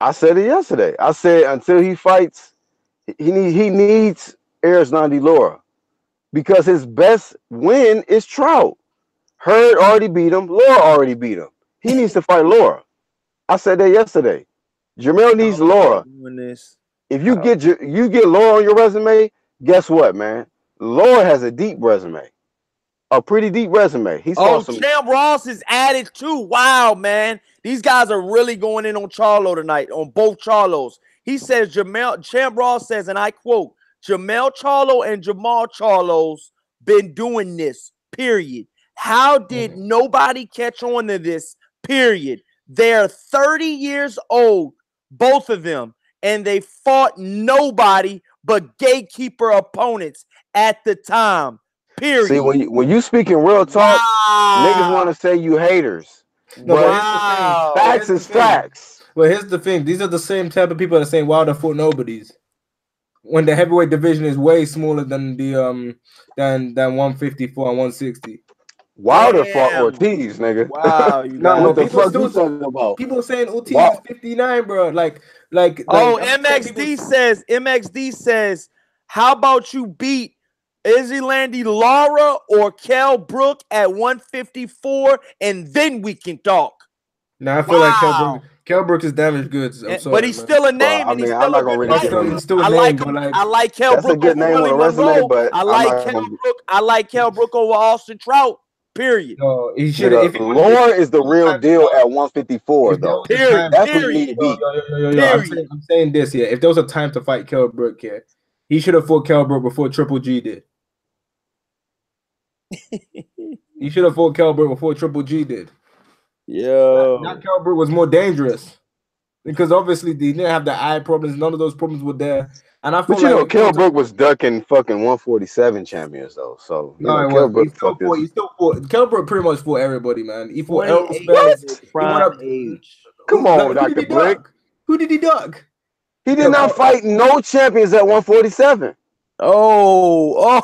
I said it yesterday. I said until he fights, he needs Erislandy Lara because his best win is Trout. Hurd already beat him. Lara already beat him. He needs to fight Lara. I said that yesterday. Jamel needs Lara. If you get Lara on your resume, guess what, man? Lara has a deep resume. A pretty deep resume. Champ Ross is added too. Wow, man. These guys are really going in on Charlo tonight, on both Charlos. He says Champ Ross says, and I quote, Jamel Charlo and Jamal Charlo's been doing this, period. How did nobody catch on to this, period? They're 30 years old, both of them, and they fought nobody but gatekeeper opponents at the time. Period. See, when you speak in real talk, niggas want to say you haters. No, facts is facts. Well, here's the thing. These are the same type of people that are saying Wilder fought nobodies. When the heavyweight division is way smaller than the than 154 and 160. Wilder fought Ortiz, nigga. Wow, what the fuck you talking about? People saying Ortiz is 59, bro. MXD says, how about you beat Erislandy Lara or Kell Brook at 154, and then we can talk. Now I feel like Kell Brook is damaged goods. I'm sorry, but he's still a name, and he's still a good fighter. I like Kell Brook. That's a good name on a resume, but I like Kell Brook over Austin Trout. Period. No, he should have. Lore is the real deal at 154, though. Period. That's what you need to beat. I'm saying this here. If there was a time to fight Kell Brook here, he should have fought Kell Brook before Triple G did. He should have fought Kell Brook before Triple G did. Yo, That Kell Brook was more dangerous because obviously he didn't have the eye problems. None of those problems were there. And I feel But you know, like Kell Brook was ducking fucking 147 champions though. So you know, Kell Brook he still fought. Kell Brook pretty much fought everybody, man. He fought Errol 28 Spence. He prime went up. age. Come on, Dr. Brick. Who did he duck? He did not fight no champions at 147. Oh,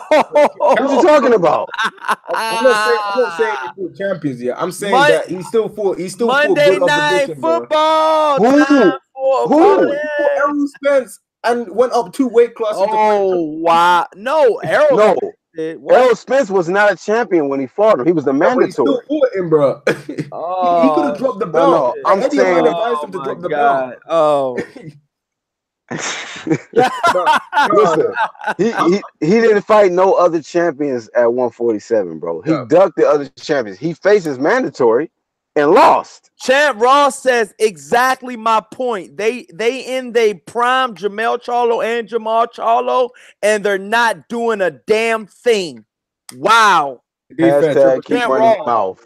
What you talking about? I'm not saying he fought champions yet. I'm saying that he still fought. He still Monday fought Night Football. Who? Errol Spence and went up 2 weight classes. Oh wow! No, Errol. No. Errol Spence was not a champion when he fought him. He was the mandatory. He still fought him, bro. He could have dropped the belt. No, I'm Eddie saying. advised him to drop the belt. Oh. Listen, he didn't fight no other champions at 147, bro. He ducked the other champions. He faces mandatory and lost. Champ Ross says exactly my point. They in they prime Jamel Charlo and Jamal Charlo, and they're not doing a damn thing. Wow. Hashtag keep running your mouth.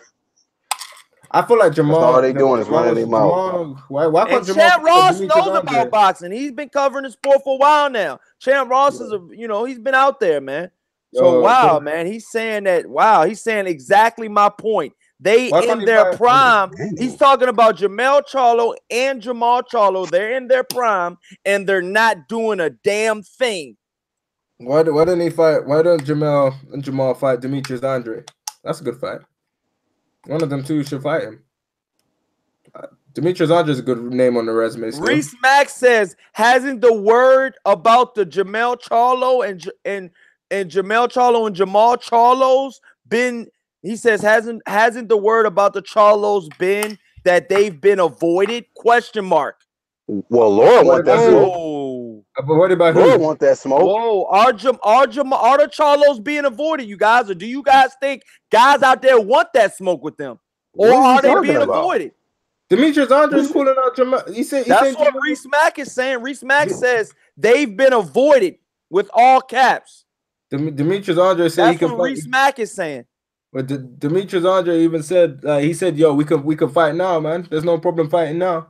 I feel like Jamal. That's all they doing is running their mouth. Why and Champ Ross knows about boxing. He's been covering the sport for a while now. Champ Ross is he's been out there, man. So wow, man, he's saying that. Wow, he's saying exactly my point. They in their prime. He's talking about Jamel Charlo and Jamal Charlo. They're in their prime, and they're not doing a damn thing. Why didn't he fight? Why don't Jamel and Jamal fight Demetrius Andre? That's a good fight. One of them two should fight him. Demetrius Andre is a good name on the resume. Still. Reese Mack says, hasn't the word about the Jamel Charlo and Jamel Charlo and Jamal Charlos been? He says, hasn't the word about the Charlos been that they've been avoided? Question mark. Well, Laura want that smoke. But what about Laura want that smoke? Whoa, are the Charlos being avoided, you guys? Or do you guys think guys out there want that smoke with them? Or are they being avoided? Demetrius Andre is calling out Jamal. That's what Reese Mack is saying. Reese Mack says they've been avoided with all caps. Demetrius Andre said that's what Reese Mack is saying. But Demetrius Andre even said, he said, "Yo, we could fight now, man. There's no problem fighting now."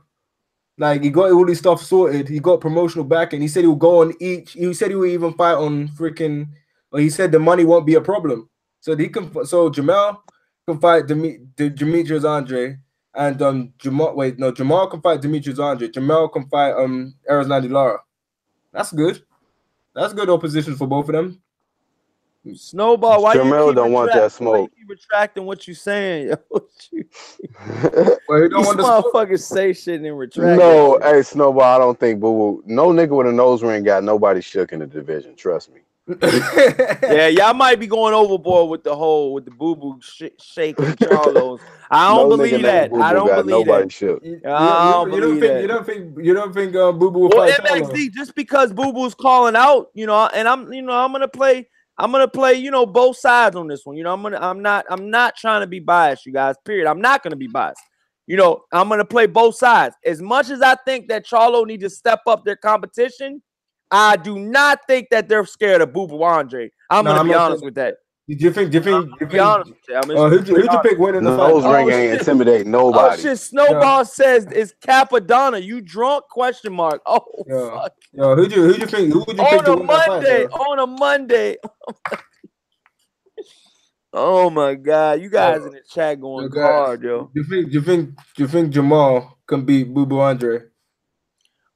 Like he got all this stuff sorted. He got promotional backing. He said he would go on each. He said he would even fight on freaking. Well, he said the money won't be a problem. So he can. So Jamal can fight Demetrius Andre, and Jamal. Wait, no, Jamal can fight Demetrius Andre. Jamal can fight Arizlandi Lara. That's good. That's good opposition for both of them. Snowball, why Jamel don't want that smoke? Why you keep retracting what you saying? Well, you don't want to motherfuckers say shit and retract. No, hey Snowball, I don't think Boo Boo. No nigga with a nose ring got nobody shook in the division. Trust me. Yeah, y'all might be going overboard with the Boo Boo shake and Charlos. I don't believe that. I don't believe that. Shook. You don't think Boo Boo will fight MXD just because Boo Boo's calling out, and I'm gonna play, both sides on this one. I'm not trying to be biased, you guys. Period. I'm not gonna be biased. I'm gonna play both sides. As much as I think that Charlo need to step up their competition, I do not think that they're scared of Boo Boo Andre. I'm gonna be honest with that. Did you think? Be honest with you. Who'd you pick winning the fight? Nose ring ain't intimidate nobody. Oh shit! Snowball says it's Capadonna. You drunk? Question mark. Oh fuck. Yo, who'd you think? Who would you pick to win that fight? On a Monday. Oh my god! You guys in the chat going hard, yo. You think Jamal can beat Boo Boo Andre?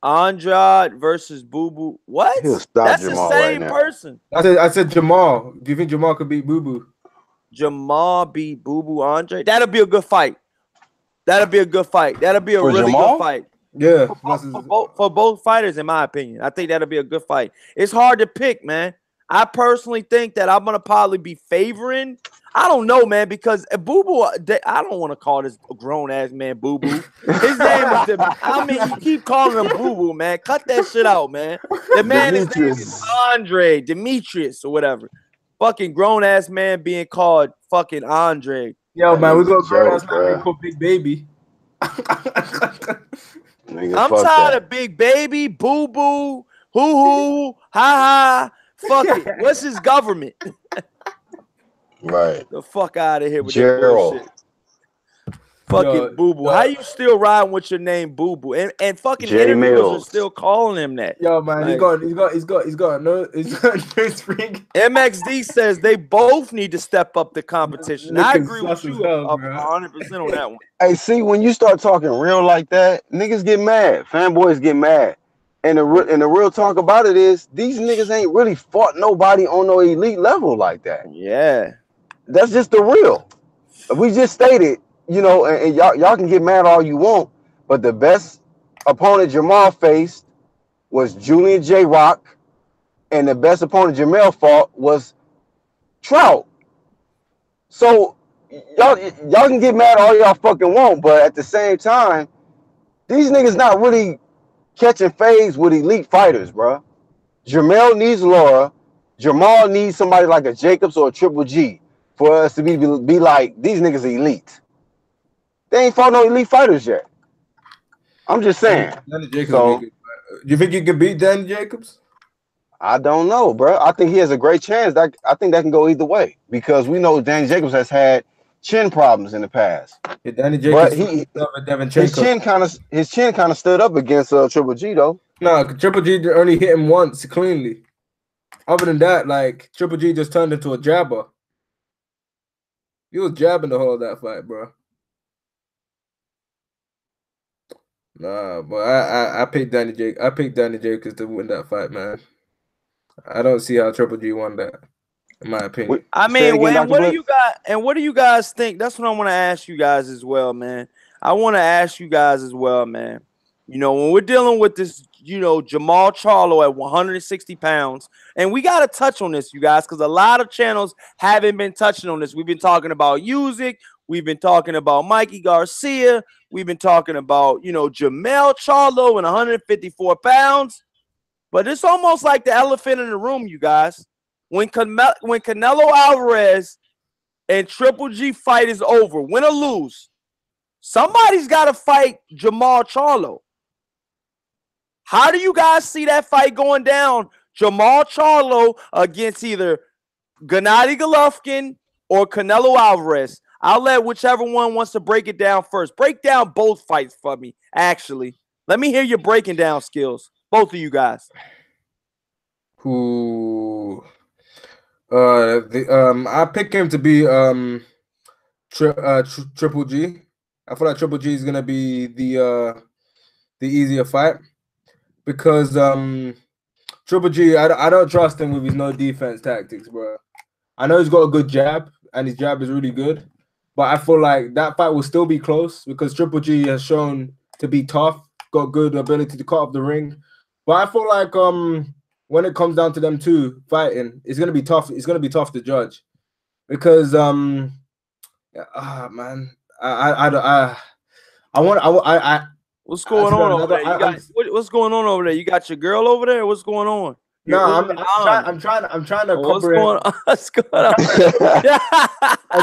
Andrade versus Boo Boo. What? That's Jamal the same person. I said Jamal. Do you think Jamal could beat Boo Boo? Jamal beat Boo Boo Andre. That'll be a good fight. That'll be a good fight. That'll be a really good fight. Yeah. For both fighters, in my opinion. I think that'll be a good fight. It's hard to pick, man. I personally think that I'm gonna probably be favoring. I don't know, man, because Boo Boo. I don't want to call this grown ass man Boo Boo. His name is. You keep calling him Boo Boo, man. Cut that shit out, man. The man is Andre Demetrius or whatever. fucking grown ass man being called fucking Andre. Yo, man, we nigga's a got grown ass joke, man bruh. being called Big Baby. Nigga, I'm fuck tired that. of Big Baby, Boo Boo, Hoo Hoo, Ha Ha. Fuck it. What's his government? Right. The fuck out of here with that Gerald. bullshit. Fucking Yo, Boo Boo. How you still riding with your name Boo Boo? And fucking J interviewers are Mills. still calling him that. Yo, man, Like, he's got no nose ring. MXD says they both need to step up the competition. I Looking agree with sus as you hell, up bro. 100% on that one. Hey, see, when you start talking real like that, niggas get mad. Fanboys get mad. And the real talk about it is these niggas ain't really fought nobody on no elite level like that. Yeah. That's just the real. We just stated, you know, and y'all can get mad all you want, but the best opponent Jamal faced was Julian J. Rock, and the best opponent Jamel fought was Trout. So y'all can get mad all y'all fucking want, but at the same time, these niggas not really catching phase with elite fighters, bro. Jamel needs Laura. Jamal needs somebody like a Jacobs or a Triple G for us to be like, these niggas elite. They ain't fought no elite fighters yet. I'm just saying. Danny Jacobs. So, Do you think you could beat Danny Jacobs? I don't know, bro. I think he has a great chance. I think that can go either way because we know Danny Jacobs has had chin problems in the past. Yeah, Danny Jacobs. But his chin kind of stood up against Triple G though. No, Triple G only hit him once cleanly. Other than that, like Triple G just turned into a jabber. He was jabbing the whole of that fight, bro. Nah, but I picked Danny Jacobs to win that fight, man. I don't see how Triple G won that, in my opinion. I mean, what do you guys think? That's what I want to ask you guys as well, man. I want to ask you guys as well, man. You know, when we're dealing with this, you know, Jamal Charlo at 160 pounds, and we got to touch on this, you guys, because a lot of channels haven't been touching on this. We've been talking about Usyk. We've been talking about Mikey Garcia. We've been talking about, you know, Jamel Charlo and 154 pounds. But it's almost like the elephant in the room, you guys. When Canelo Alvarez and Triple G fight is over, win or lose, somebody's got to fight Jamal Charlo. How do you guys see that fight going down? Jamal Charlo against either Gennady Golovkin or Canelo Alvarez. I'll let whichever one wants to break it down first. Break down both fights for me, actually. Let me hear your breaking down skills, both of you guys. Who? I picked him to be Triple G. I feel like Triple G is gonna be the easier fight because Triple G, I don't trust him with his no defense tactics, bro. I know he's got a good jab and his jab is really good, but I feel like that fight will still be close because Triple G has shown to be tough, got good ability to cut up the ring. But I feel like when it comes down to them two fighting, it's gonna be tough. It's gonna be tough to judge because man, What's going on over there? What's going on over there? You got your girl over there? What's going on? No, I'm trying to comprehend. What's going on? I'm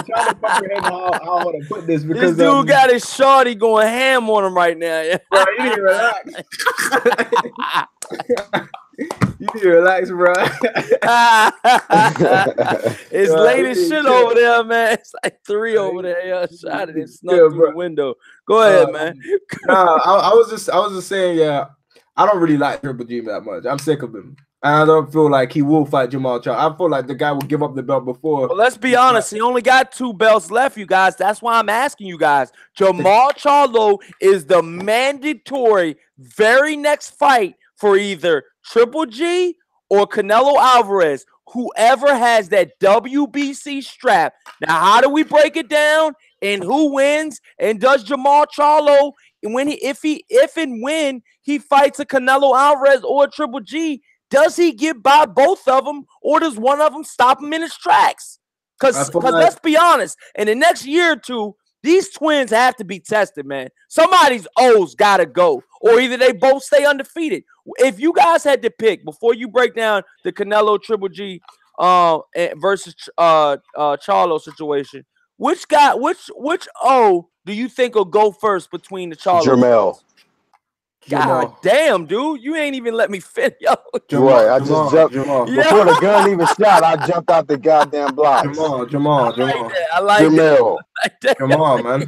trying to comprehend how I want to put this because this dude got his shorty going ham on him right now. Bro, you need to relax. You need to relax, bro. It's late as shit over there, man. It's like 3 over there. Shot it and snuck through the window. Go ahead, man. I was just saying, yeah, I don't really like Triple G that much. I'm sick of him. And I don't feel like he will fight Jamal Charlo. I feel like the guy will give up the belt before. Well, let's be honest. He only got 2 belts left, you guys. That's why I'm asking you guys. Jamal Charlo is the mandatory very next fight for either Triple G or Canelo Alvarez, whoever has that WBC strap. Now, how do we break it down? And who wins? And does Jamal Charlo, if and when he fights a Canelo Alvarez or a Triple G, does he get by both of them, or does one of them stop him in his tracks? Because let's be honest, in the next year or two, these twins have to be tested, man. Somebody's O's got to go, or either they both stay undefeated. If you guys had to pick, before you break down the Canelo Triple G versus Charlo situation. Which O do you think will go first between the Charlos? Jermel. God Jamal. damn, dude, you ain't even let me fit, yo. Right, I just jumped Jamal. before the gun even shot. I jumped out the goddamn blocks. Jamal. I like Jermel. that. Jamal, man.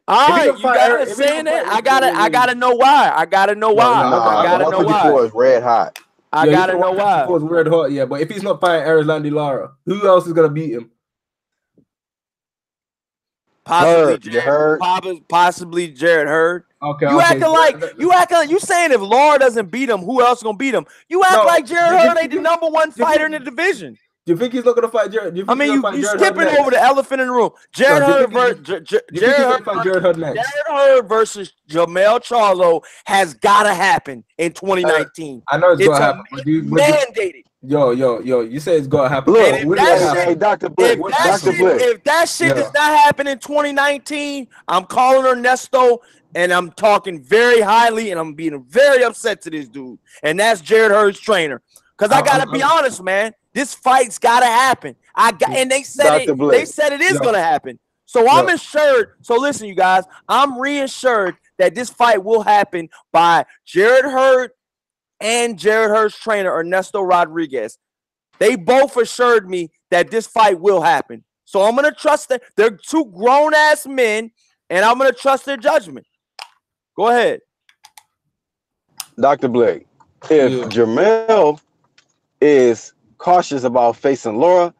All If he right, don't you fight guys Eric- if he saying don't that? fight- I gotta know why. I gotta know why. no, I Nah, gotta the know why. 154 is red hot. I Yeah, you gotta said know why. 154 is red hot, yeah. But if he's not fighting Erislandy Lara, who else is gonna beat him? Possibly You heard? possibly Jared Hurd. Okay, You okay. acting like you saying if Laura doesn't beat him, who else gonna beat him? You act No, like Jared you- Hurd ain't the number one fighter in the division. Do you think he's not gonna fight Jared? Do you I think he's mean, gonna fight you Jared skipping Hurd over the elephant in the room. Jared No, do you Hurd think versus Do you think he's gonna fight Jared Hurd next? Jared Hurd versus Jamel Charlo has gotta happen in 2019. I know it's gonna happen. Mandated. Yo, you say it's gonna happen. Look, And if that shit- hey, Dr. Blick, Dr. Blick. If that shit does not happen in 2019, I'm calling Ernesto and I'm talking very highly and I'm being very upset to this dude. And that's Jared Hurd's trainer. Because I gotta be honest, man. This fight's gotta happen. And they said Dr. Blick. they said it is gonna happen. So I'm assured. So listen, you guys, I'm reassured that this fight will happen by Jared Hurd and Jared Hurd's trainer, Ernesto Rodriguez. They both assured me that this fight will happen. So I'm going to trust them. They're two grown-ass men, and I'm going to trust their judgment. Go ahead. Dr. Blake, if Jermel is cautious about facing Laura,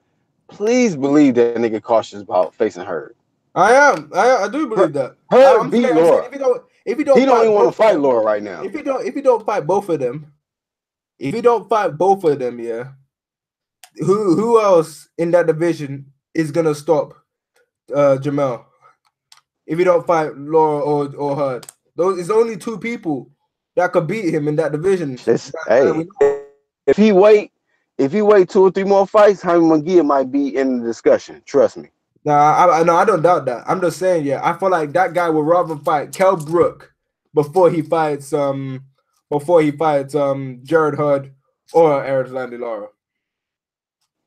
please believe that nigga cautious about facing her. I am. I do believe that. Her beat Laura. If he don't even want to fight Laura right now. If he don't fight both of them, yeah. Who else in that division is gonna stop Jamel? If he don't fight Laura or Hurd, it's only two people that could beat him in that division. If he wait 2 or 3 more fights, Jaime Munguia might be in the discussion. Trust me. I don't doubt that. I'm just saying, yeah. I feel like that guy would rather fight Kell Brook before he fights Jared Hurd or Erislandy Lara.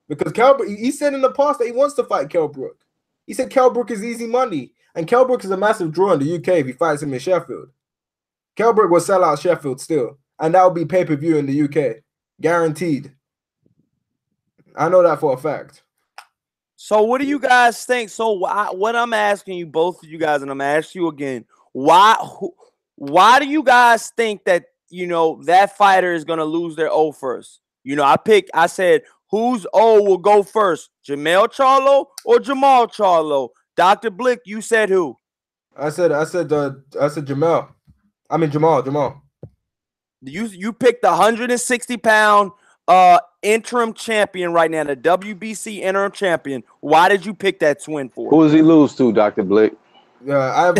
Because he said in the past that he wants to fight Kell Brook. He said Kell Brook is easy money, and Kell Brook is a massive draw in the UK if he fights him in Sheffield. Kell Brook will sell out Sheffield still, and that will be pay-per-view in the UK, guaranteed. I know that for a fact. So what do you guys think? So what I'm asking you, both of you guys, and I'm asking you again, why do you guys think that, that fighter is going to lose their O first? I said, whose O will go first? Jamel Charlo or Jamal Charlo? Dr. Blick, you said who? I said Jamel. I mean Jamal. You picked the 160-pound interim champion right now, the WBC interim champion. Why did you pick that twin for? Who does he lose to, Dr. Blick? I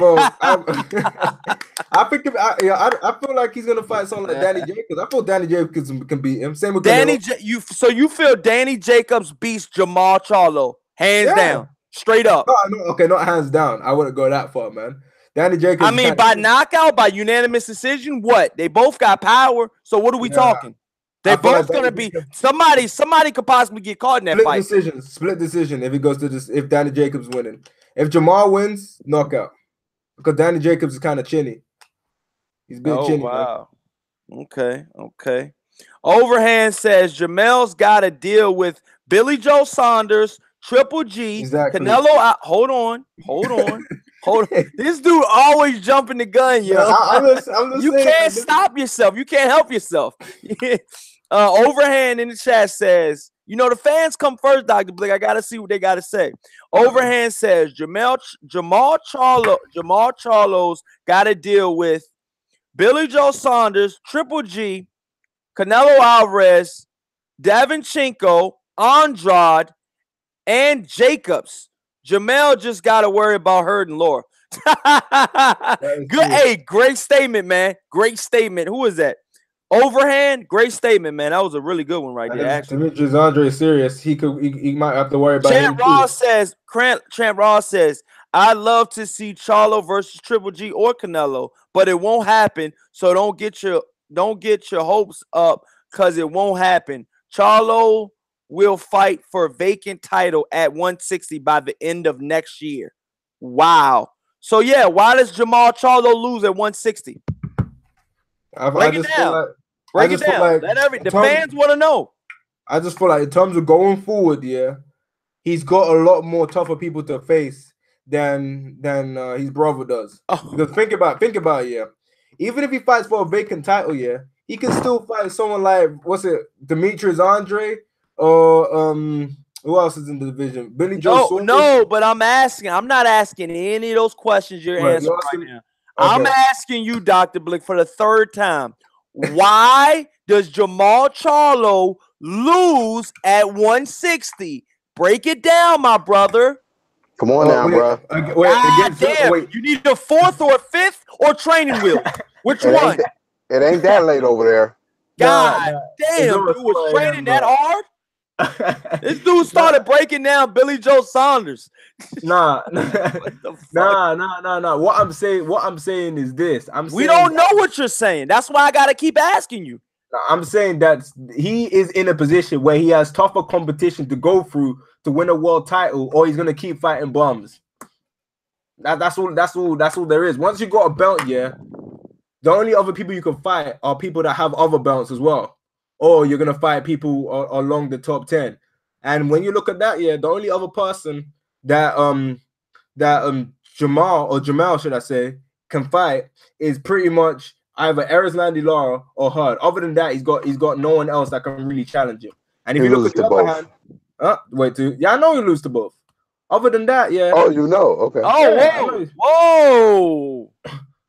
picked him. I feel like he's gonna fight someone like Danny Jacobs. I feel Danny Jacobs can beat him. Same with Danny. So you feel Danny Jacobs beats Jamal Charlo hands down, straight up? Okay, not hands down. I wouldn't go that far, man. Danny Jacobs. I mean, by knockout, by unanimous decision. What? They both got power. So what are we talking? They both gonna be somebody. Somebody could possibly get caught in that fight. Split decision. If he goes to this, if Danny Jacobs winning, if Jamal wins, knockout. Because Danny Jacobs is kind of chinny. He's big chinny. Wow. Man. Okay. Overhand says Jamel's got to deal with Billy Joe Saunders, Triple G, Canelo. Hold on. This dude always jumping the gun, yo. I'm just you saying, can't stop yourself. You can't help yourself. Overhand in the chat says, the fans come first, Dr. Blick. I gotta see what they gotta say. Overhand says Jamal Charlo's gotta deal with Billy Joe Saunders, Triple G, Canelo Alvarez, Davinchenko, Andrade, and Jacobs. Jamel just gotta worry about Hurd and Laura. Good. Hey, great statement, man. Great statement. Who is that? Overhand, great statement, man. That was a really good one right there. Actually, Demetrius Andre is serious. He might have to worry about Champ Ross says, I'd love to see Charlo versus Triple G or Canelo, but it won't happen. So don't get your hopes up because it won't happen. Charlo will fight for a vacant title at 160 by the end of next year. Wow. So yeah, why does Jamal Charlo lose at 160? Break it down. Break it down. The fans want to know. I just feel like in terms of going forward, yeah, he's got a lot more tougher people to face than his brother does. Oh. Because think about it, yeah. Even if he fights for a vacant title, yeah, he can still fight someone like Demetrius Andre or who else is in the division? Billy Joe Saunders? No, but I'm not asking any of those questions you're answering right now. Okay. I'm asking you, Dr. Blick, for the third time. Why does Jamal Charlo lose at 160? Break it down, my brother. Come on now, bro. Wait. You need a fourth or a fifth or training wheel? Which one? It ain't that late over there. God damn, dude was training that hard? This dude started breaking down Billy Joe Saunders. Nah. What I'm saying is this. We don't know what you're saying. That's why I gotta keep asking you. I'm saying that he is in a position where he has tougher competition to go through to win a world title, or he's gonna keep fighting bums. That's all there is. Once you got a belt, yeah, the only other people you can fight are people that have other belts as well. Or you're gonna fight people along the top 10. And when you look at that, yeah, the only other person that Jamal should I say can fight is pretty much either Erislandy Lara or Hurd. Other than that, he's got no one else that can really challenge him. And if you look at the other hand, I know you lose to both. Other than that, yeah. Oh, you know, okay. Oh, yeah, whoa.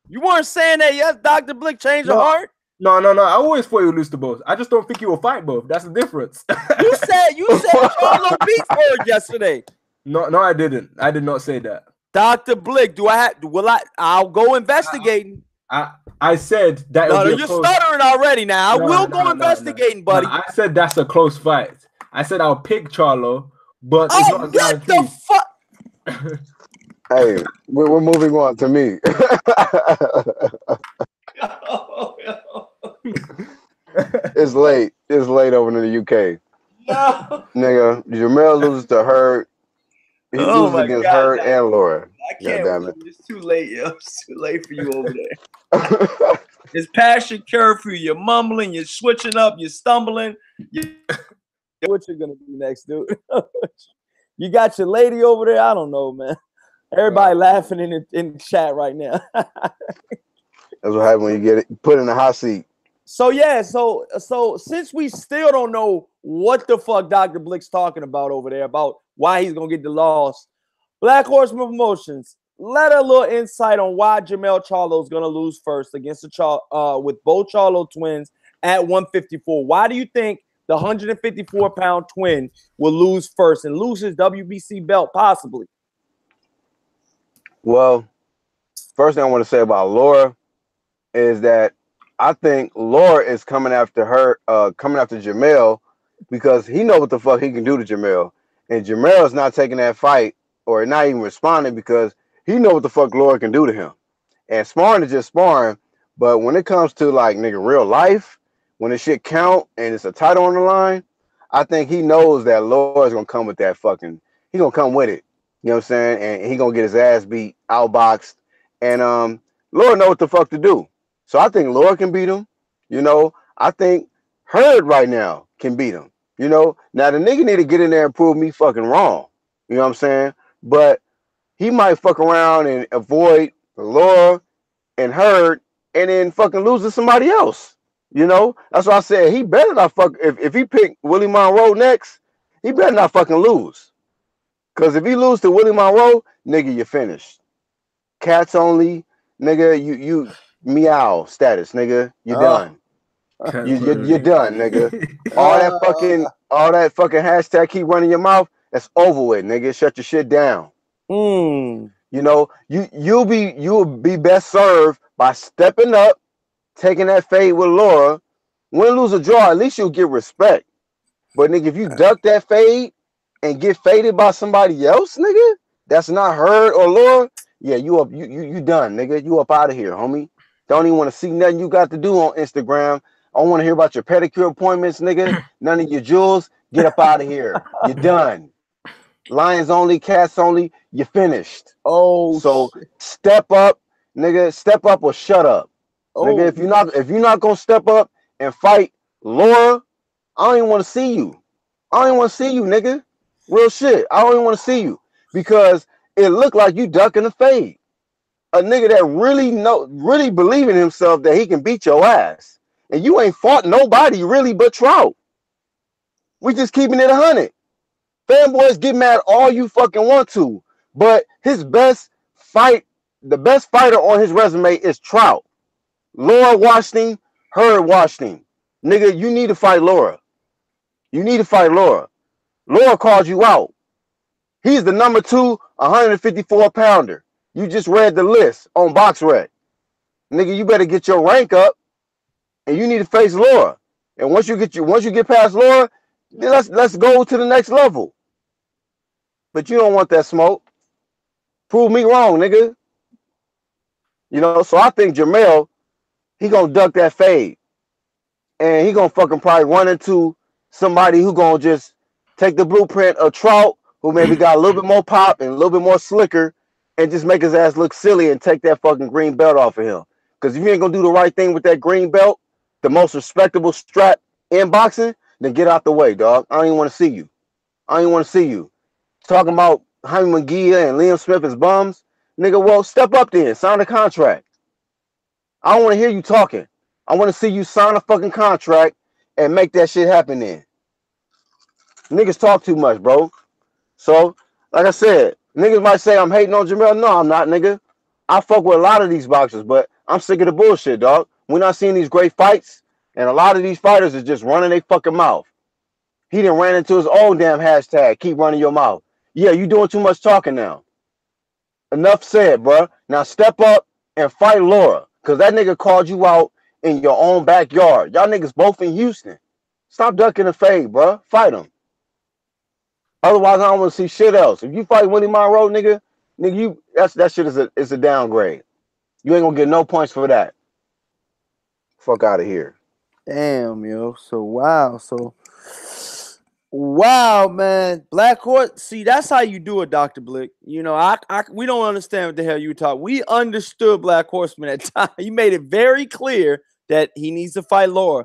You weren't saying that, yes, Dr. Blick changed your heart? No. I always thought you lose to both. I just don't think you will fight both. That's the difference. You said Charlo beat Ford yesterday. No, I didn't. I did not say that. Dr. Blick, I'll go investigating. I said that. No, you're stuttering already now. I will go investigating, buddy. I said that's a close fight. I said I'll pick Charlo, but it's not a guarantee. What the fuck? Hey, we're moving on to me. It's late. It's late over in the UK. No. Nigga, Jamel loses to Hurd. He loses against Hurd and Laura. I can't. It's too late, yo. It's too late for you over there. It's passion curfew. You're mumbling. You're switching up. You're stumbling. What you're gonna do next, dude? You got your lady over there. I don't know, man. Everybody laughing in the chat right now. That's what happens when you get it put in the hot seat. So yeah, so since we still don't know what the fuck Dr. Blick's talking about over there, about why he's gonna get the loss, Black Horseman Promotions, let a little insight on why Jamel Charlo is gonna lose first against with both Charlo twins at 154. Why do you think the 154-pound twin will lose first and lose his WBC belt possibly? Well, first thing I want to say about Laura is that I think Laura is coming after Jamel because he knows what the fuck he can do to Jamel. And Jamel's not taking that fight or not even responding because he knows what the fuck Laura can do to him. And sparring is just sparring. But when it comes to like nigga real life, when the shit count and it's a title on the line, I think he knows that Laura's gonna come with that fucking, he gonna come with it. You know what I'm saying? And he gonna get his ass beat, outboxed. And Laura know what the fuck to do. So I think Laura can beat him. You know, I think Hurd right now can beat him. You know, now the nigga need to get in there and prove me fucking wrong. You know what I'm saying? But he might fuck around and avoid Laura and Hurd and then fucking lose to somebody else. You know, that's why I said he better not fuck. If he pick Willie Monroe next, he better not fucking lose. Because if he lose to Willie Monroe, nigga, you're finished. Cats only, nigga, you meow status, nigga, you're done. You're done, nigga. All that fucking hashtag keep running your mouth, that's over with, nigga. Shut your shit down. You know, you'll be best served by stepping up, taking that fade with Laura. Win, lose, or draw, at least you'll get respect. But nigga, if you duck that fade and get faded by somebody else, nigga, that's not Hurd or Laura, yeah, you done, nigga. You up out of here, homie. Don't even want to see nothing you got to do on Instagram. I don't want to hear about your pedicure appointments, nigga. None of your jewels. Get up out of here. You're done. Lions only, cats only. You're finished. Oh, So shit. step up, nigga. Step up or shut up, nigga. Oh, If you're not gonna step up and fight Laura, I don't even want to see you. I don't even want to see you, nigga. Real shit. I don't even want to see you because it looked like you ducking the fade. A nigga that really believe in himself that he can beat your ass, and you ain't fought nobody really but Trout. We just keeping it 100. Fanboys get mad all you fucking want to, but his best fight, the best fighter on his resume is Trout. Laura Washington, Heard Washington. Nigga, you need to fight Laura. You need to fight Laura. Laura called you out. He's the number 2 154 pounder. You just read the list on BoxRec. Nigga, you better get your rank up and you need to face Laura. And once you get past Laura, then let's go to the next level. But you don't want that smoke. Prove me wrong, nigga. You know, so I think Jamel, he gonna duck that fade. And he gonna fucking probably run into somebody who gonna just take the blueprint of Trout, who maybe got a little bit more pop and a little bit more slicker, and just make his ass look silly and take that fucking green belt off of him. Because if you ain't gonna do the right thing with that green belt, the most respectable strap in boxing, then get out the way, dog. I don't even want to see you. I don't even want to see you. Talking about Jaime Munguia and Liam Smith as bums, nigga, well, step up then. Sign a contract. I don't want to hear you talking. I want to see you sign a fucking contract and make that shit happen then. Niggas talk too much, bro. So, like I said, niggas might say I'm hating on Jamel. No, I'm not, nigga. I fuck with a lot of these boxers, but I'm sick of the bullshit, dog. We're not seeing these great fights, and a lot of these fighters is just running their fucking mouth. He done ran into his own damn hashtag, keep running your mouth. Yeah, you doing too much talking now. Enough said, bro. Now step up and fight Laura, because that nigga called you out in your own backyard. Y'all niggas both in Houston. Stop ducking the fade, bro. Fight him. Otherwise, I don't want to see shit else. If you fight Winnie Monroe, nigga, you that shit is a downgrade. You ain't gonna get no points for that. Fuck out of here. damn, yo. So wow, man. Black Horse. See, that's how you do it, Dr. Blick. You know, we don't understand what the hell you talk. We understood Black Horseman at time. You made it very clear that he needs to fight Laura.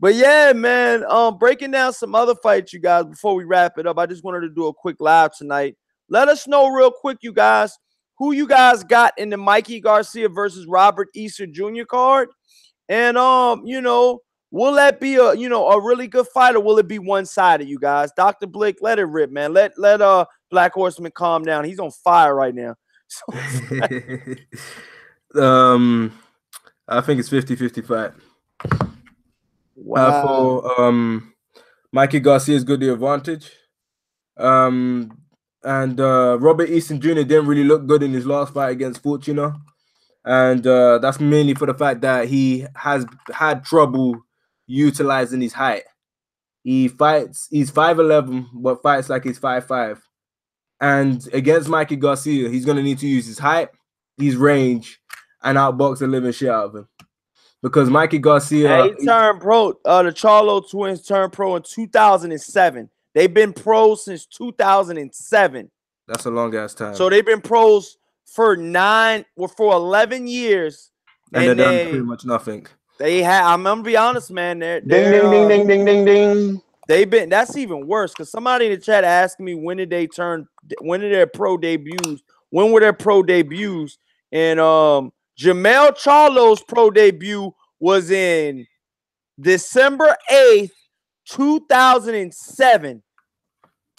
But yeah, man. Breaking down some other fights, you guys, before we wrap it up. I just wanted to do a quick live tonight. Let us know real quick, you guys, who you guys got in the Mikey Garcia versus Robert Easter Jr. card. And you know, will that be a really good fight, or will it be one-sided, you guys? Dr. Blick, let it rip, man. Let Black Horseman calm down. He's on fire right now. So, I think it's 50-50 fight. wow. For Mikey Garcia's got the advantage. And Robert Easton Jr. didn't really look good in his last fight against Fortuna. And that's mainly for the fact that he has had trouble utilizing his height. He's 5'11", but fights like he's 5'5". And against Mikey Garcia, he's going to need to use his height, his range, and outbox the living shit out of him. Because Mikey Garcia... He turned pro. The Charlo twins turned pro in 2007. They've been pros since 2007. That's a long-ass time. So they've been pros for 11 years. And they've done pretty much nothing. I'm gonna be honest, man. Ding, ding, ding, ding, ding, ding, ding. They've been. That's even worse, because somebody in the chat asked me when did their pro debuts? When were their pro debuts? And Jamel Charlo's pro debut was in December 8th, 2007,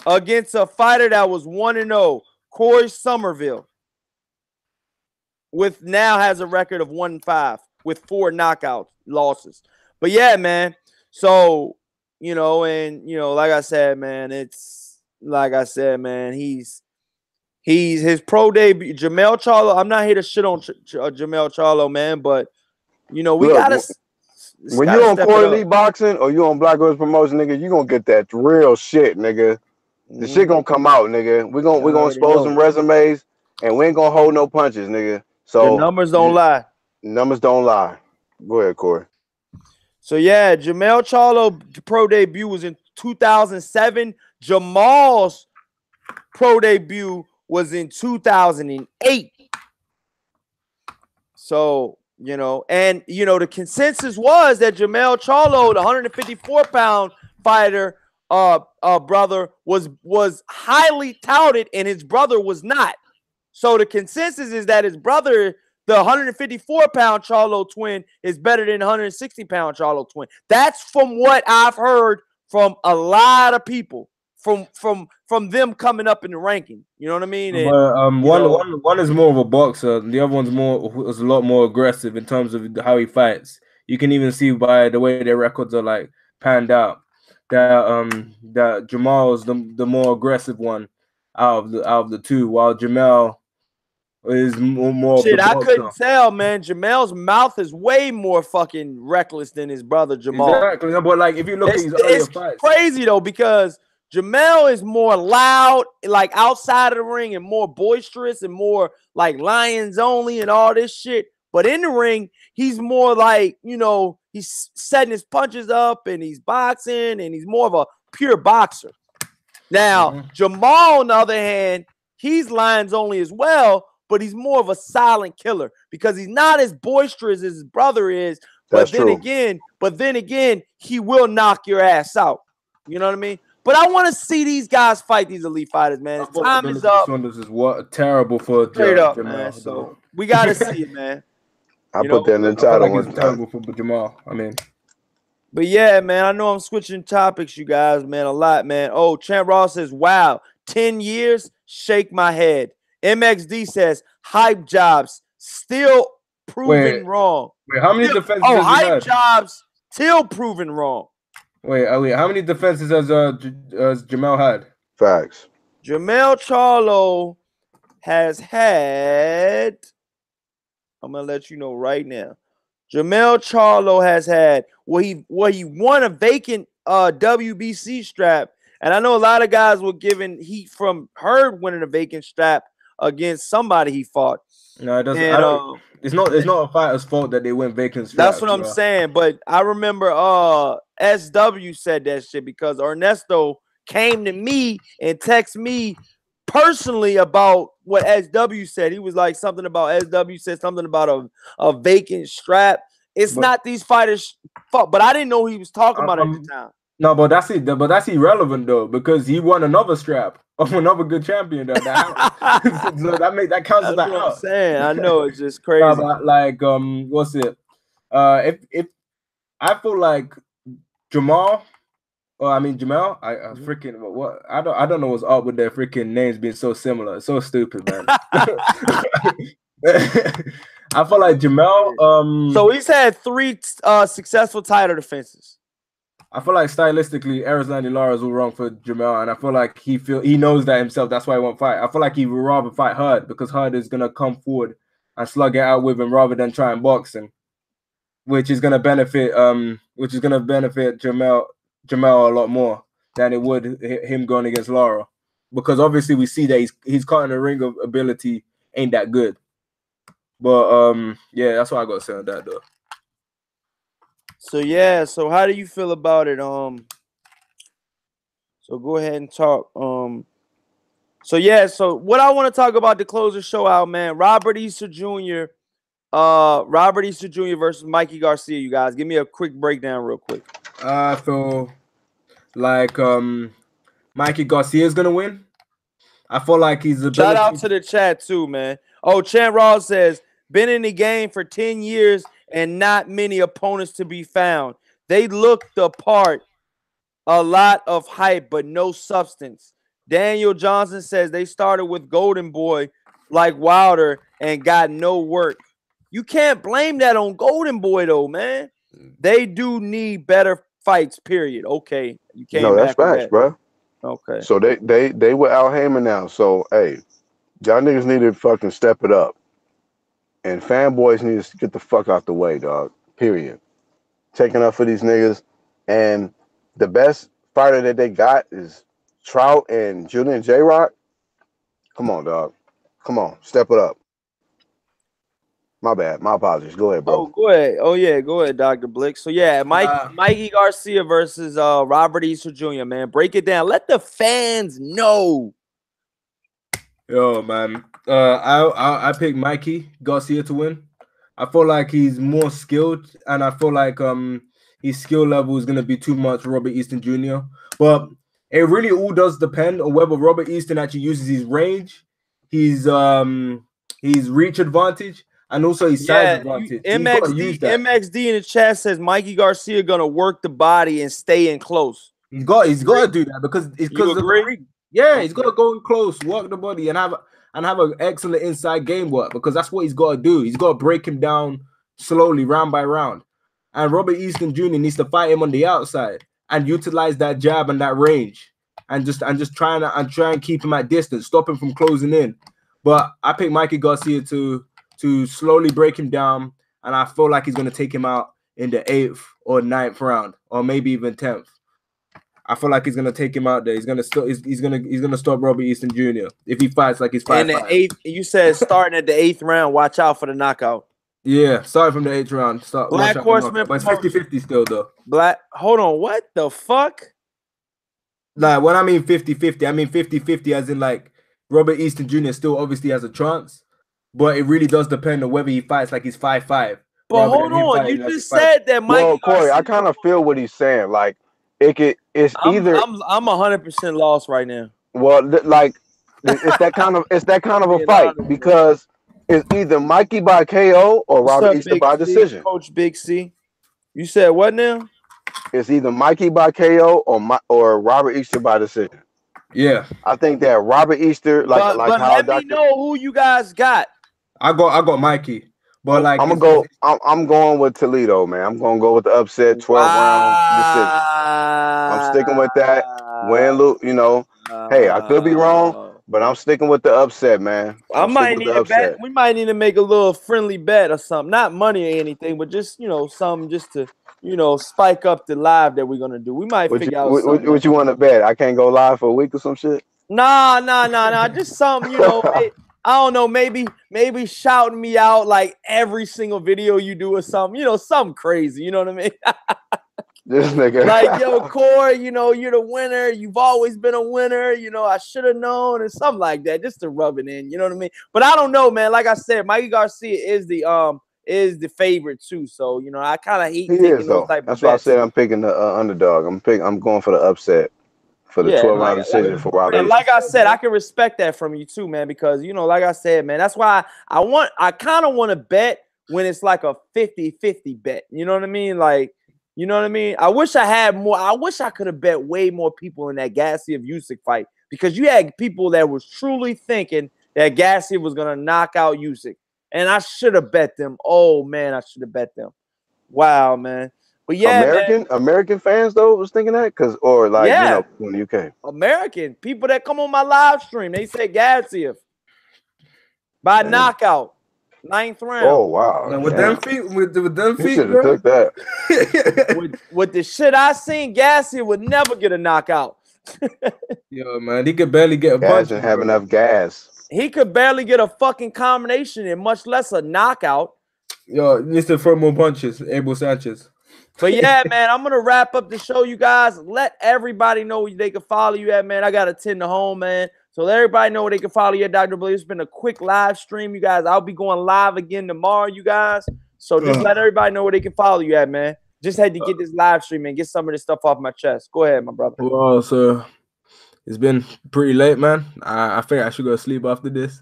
against a fighter that was 1-0, Corey Somerville, now has a record of 1-5 with 4 knockout losses. But yeah, man. So, like I said, man, his pro debut, Jamel Charlo. I'm not here to shit on Jamel Charlo, man, but we gotta. When you on Corey Lee Boxing or you on Black Horse Promotion, nigga, you gonna get that real shit, nigga. The shit gonna come out, nigga. We're gonna expose some resumes, and we ain't gonna hold no punches, nigga. So the numbers don't lie. Numbers don't lie. Go ahead, Corey. So yeah, Jamel Charlo pro debut was in 2007. Jamal's pro debut was in 2008. So, and the consensus was that Jamel Charlo, the 154-pound fighter, brother, was highly touted, and his brother was not. So the consensus is that his brother, the 154-pound Charlo twin, is better than the 160-pound Charlo twin. That's from what I've heard from a lot of people, from them coming up in the ranking. You know what I mean? And, but one is more of a boxer. The other was a lot more aggressive in terms of how he fights. You can even see by the way their records are like panned out that Jamal is the more aggressive one out of the two, while Jamel is more shit, of the I boxer. couldn't tell, man. Jamel's mouth is way more fucking reckless than his brother Jamal. Exactly, but like if you look at his earlier fights, crazy though, because Jamel is more loud, like outside of the ring, and more boisterous and more like lions only and all this shit. But in the ring, he's more like, he's setting his punches up and he's boxing and he's more of a pure boxer. Now, Jamal, on the other hand, he's lions only as well, but he's more of a silent killer because he's not as boisterous as his brother is. But then again, he will knock your ass out. You know what I mean? But I want to see these guys fight, these elite fighters, man. His time is up. This is what terrible for Straight up, Jamal, man. So we got to see it, man. I put that in the title. It's terrible for Jamal. I mean, but yeah, man. I know I'm switching topics, you guys, man, a lot, man. Oh, Champ Ross says, "Wow, 10 years, shake my head." MXD says, "Hype jobs still proven wrong." Wait, how many defenses? Oh, hype jobs still proven wrong. Wait, how many defenses has Jamel had? Facts. Jamel Charlo has had. I'm gonna let you know right now. Jamel Charlo has had he won a vacant WBC strap, and I know a lot of guys were given heat from Hurd winning a vacant strap against somebody he fought. No, it doesn't. And, it's not a fighter's fault that they win vacant straps. That's what I'm saying. But I remember SW said that shit because Ernesto came to me and texted me personally about what SW said. He was like something about SW said something about a vacant strap. It's not these fighters' fault, but I didn't know he was talking about it at the time. No, but that's it. But that's irrelevant though, because he won another strap of another good champion. So that counts as that. I'm saying. I know it's just crazy. Like what's it? If I feel like Jamal. Jamel. I freaking what? I don't know what's up with their freaking names being so similar. It's so stupid, man. I feel like Jamel. So he's had 3 successful title defenses. I feel like stylistically, Arizlandi Lara is all wrong for Jamel, and I feel like he knows that himself. That's why he won't fight. I feel like he would rather fight Hurd because Hurd is gonna come forward and slug it out with him rather than try and box him, which is gonna benefit Jamel a lot more than it would him going against Lara, because obviously we see that he's caught in the ring of ability ain't that good. But yeah, that's what I gotta say on that though. So yeah, so how do you feel about it? So go ahead and talk. So yeah, so what I want to talk about to close the show out, man. Robert Easter Jr. Versus Mikey Garcia. You guys, give me a quick breakdown, real quick. I feel like Mikey Garcia is gonna win. I feel like he's a shout out to the chat too, man. Oh, Chant Ross says been in the game for 10 years and not many opponents to be found. They look the part, a lot of hype, but no substance. Daniel Johnson says they started with Golden Boy like Wilder and got no work. You can't blame that on Golden Boy though, man. They do need better fights, period. Okay. You can't. No, that's facts, bro. Okay. So they were Al Heyman now. So hey, y'all niggas need to fucking step it up. And fanboys need to get the fuck out the way, dog. Period. Taking up for these niggas. And the best fighter that they got is Trout and Julian J. Rock. Come on, dog. Come on. Step it up. My bad. My apologies. Go ahead, Oh, bro. go ahead. Oh yeah, go ahead, Dr. Blick. So yeah, Mikey Garcia versus Robert Easter Jr., man. Break it down. Let the fans know. Yo, man. I picked Mikey Garcia to win. I feel like he's more skilled, and I feel like his skill level is gonna be too much for Robert Easton Jr. But it really all does depend on whether Robert Easton actually uses his range, his reach advantage, and also his size advantage. He's got to use that. MXD in the chat says Mikey Garcia gonna work the body and stay in close. He's got to do that because it's because of the reach. Yeah, okay. He's got to go in close, work the body, and have an excellent inside game work, because that's what he's got to do. He's got to break him down slowly, round by round. And Robert Easton Jr. needs to fight him on the outside and utilize that jab and that range, and just try and keep him at distance, stop him from closing in. But I picked Mikey Garcia to slowly break him down, and I feel like he's going to take him out in the 8th or 9th round, or maybe even 10th. I feel like he's gonna take him out there. He's gonna stop Robert Easton Jr. if he fights like he's 5'5". And the 8th, you said starting at the 8th round. Watch out for the knockout. Yeah, starting from the 8th round. Black Horseman, but it's 50-50 still though. Hold on, what the fuck? Like when I mean 50-50, I mean 50-50 as in like Robert Easton Jr. still obviously has a chance, but it really does depend on whether he fights like he's 5'5". But hold on, you just said that Mikey. Well, Corey, I kind of feel what he's saying. Like it's either I'm 100% lost right now. Well, like it's that kind of a fight, because it's either Mikey by KO or Robert Easter by decision. Coach Big C, you said what now? It's either Mikey by KO or Robert Easter by decision. Yeah, I think that Robert Easter, but how let me know who you guys got. I got Mikey. But like I'm going with Toledo, man. I'm gonna go with the upset 12-round decision. I'm sticking with that. Win, lose, hey, I could be wrong, but I'm sticking with the upset, man. I might need a bet. We might need to make a little friendly bet or something. Not money or anything, but just something just to spike up the live that we're gonna do. We might figure out something. What you want to bet? I can't go live for a week or some shit. Nah. Just something, I don't know, maybe shouting me out like every single video you do or something, something crazy, you know what I mean? This nigga. Like, yo, Corey, you're the winner. You've always been a winner. I should have known, and something like that, just to rub it in, you know what I mean? But I don't know, man. Like I said, Mikey Garcia is the favorite too. So, I kind of hate taking those type of bets. That's why I said I'm picking the underdog. I'm going for the upset. For the 12-round decision for Robert. And like I said, I can respect that from you too, man, because like I said, man, that's why I kind of want to bet when it's like a 50-50 bet. You know what I mean? Like, you know what I mean? I wish I had more. I wish I could have bet way more people in that Garcia Usyk fight, because you had people that was truly thinking that Garcia was gonna knock out Usyk, and I should have bet them. Oh man, I should have bet them. Wow, man. But yeah, American fans though was thinking that, when you came. American people that come on my live stream, they say Garcia by knockout, 9th round. Oh wow! With them feet, with them feet, you should have took that. with the shit I seen, Garcia would never get a knockout. Yo, man, he could barely get a bunch. Doesn't have enough gas. He could barely get a fucking combination in, much less a knockout. Yo, he needs to throw more punches, Abel Sanchez. But yeah, man, I'm gonna wrap up the show, you guys. Let everybody know where they can follow you at, man. I gotta tend to home, man. So let everybody know where they can follow you at, Dr. Blue. It's been a quick live stream, you guys. I'll be going live again tomorrow, you guys. So just let everybody know where they can follow you at, man. Just had to get this live stream and get some of this stuff off my chest. Go ahead, my brother. Well, so it's been pretty late, man. I think I should go to sleep after this.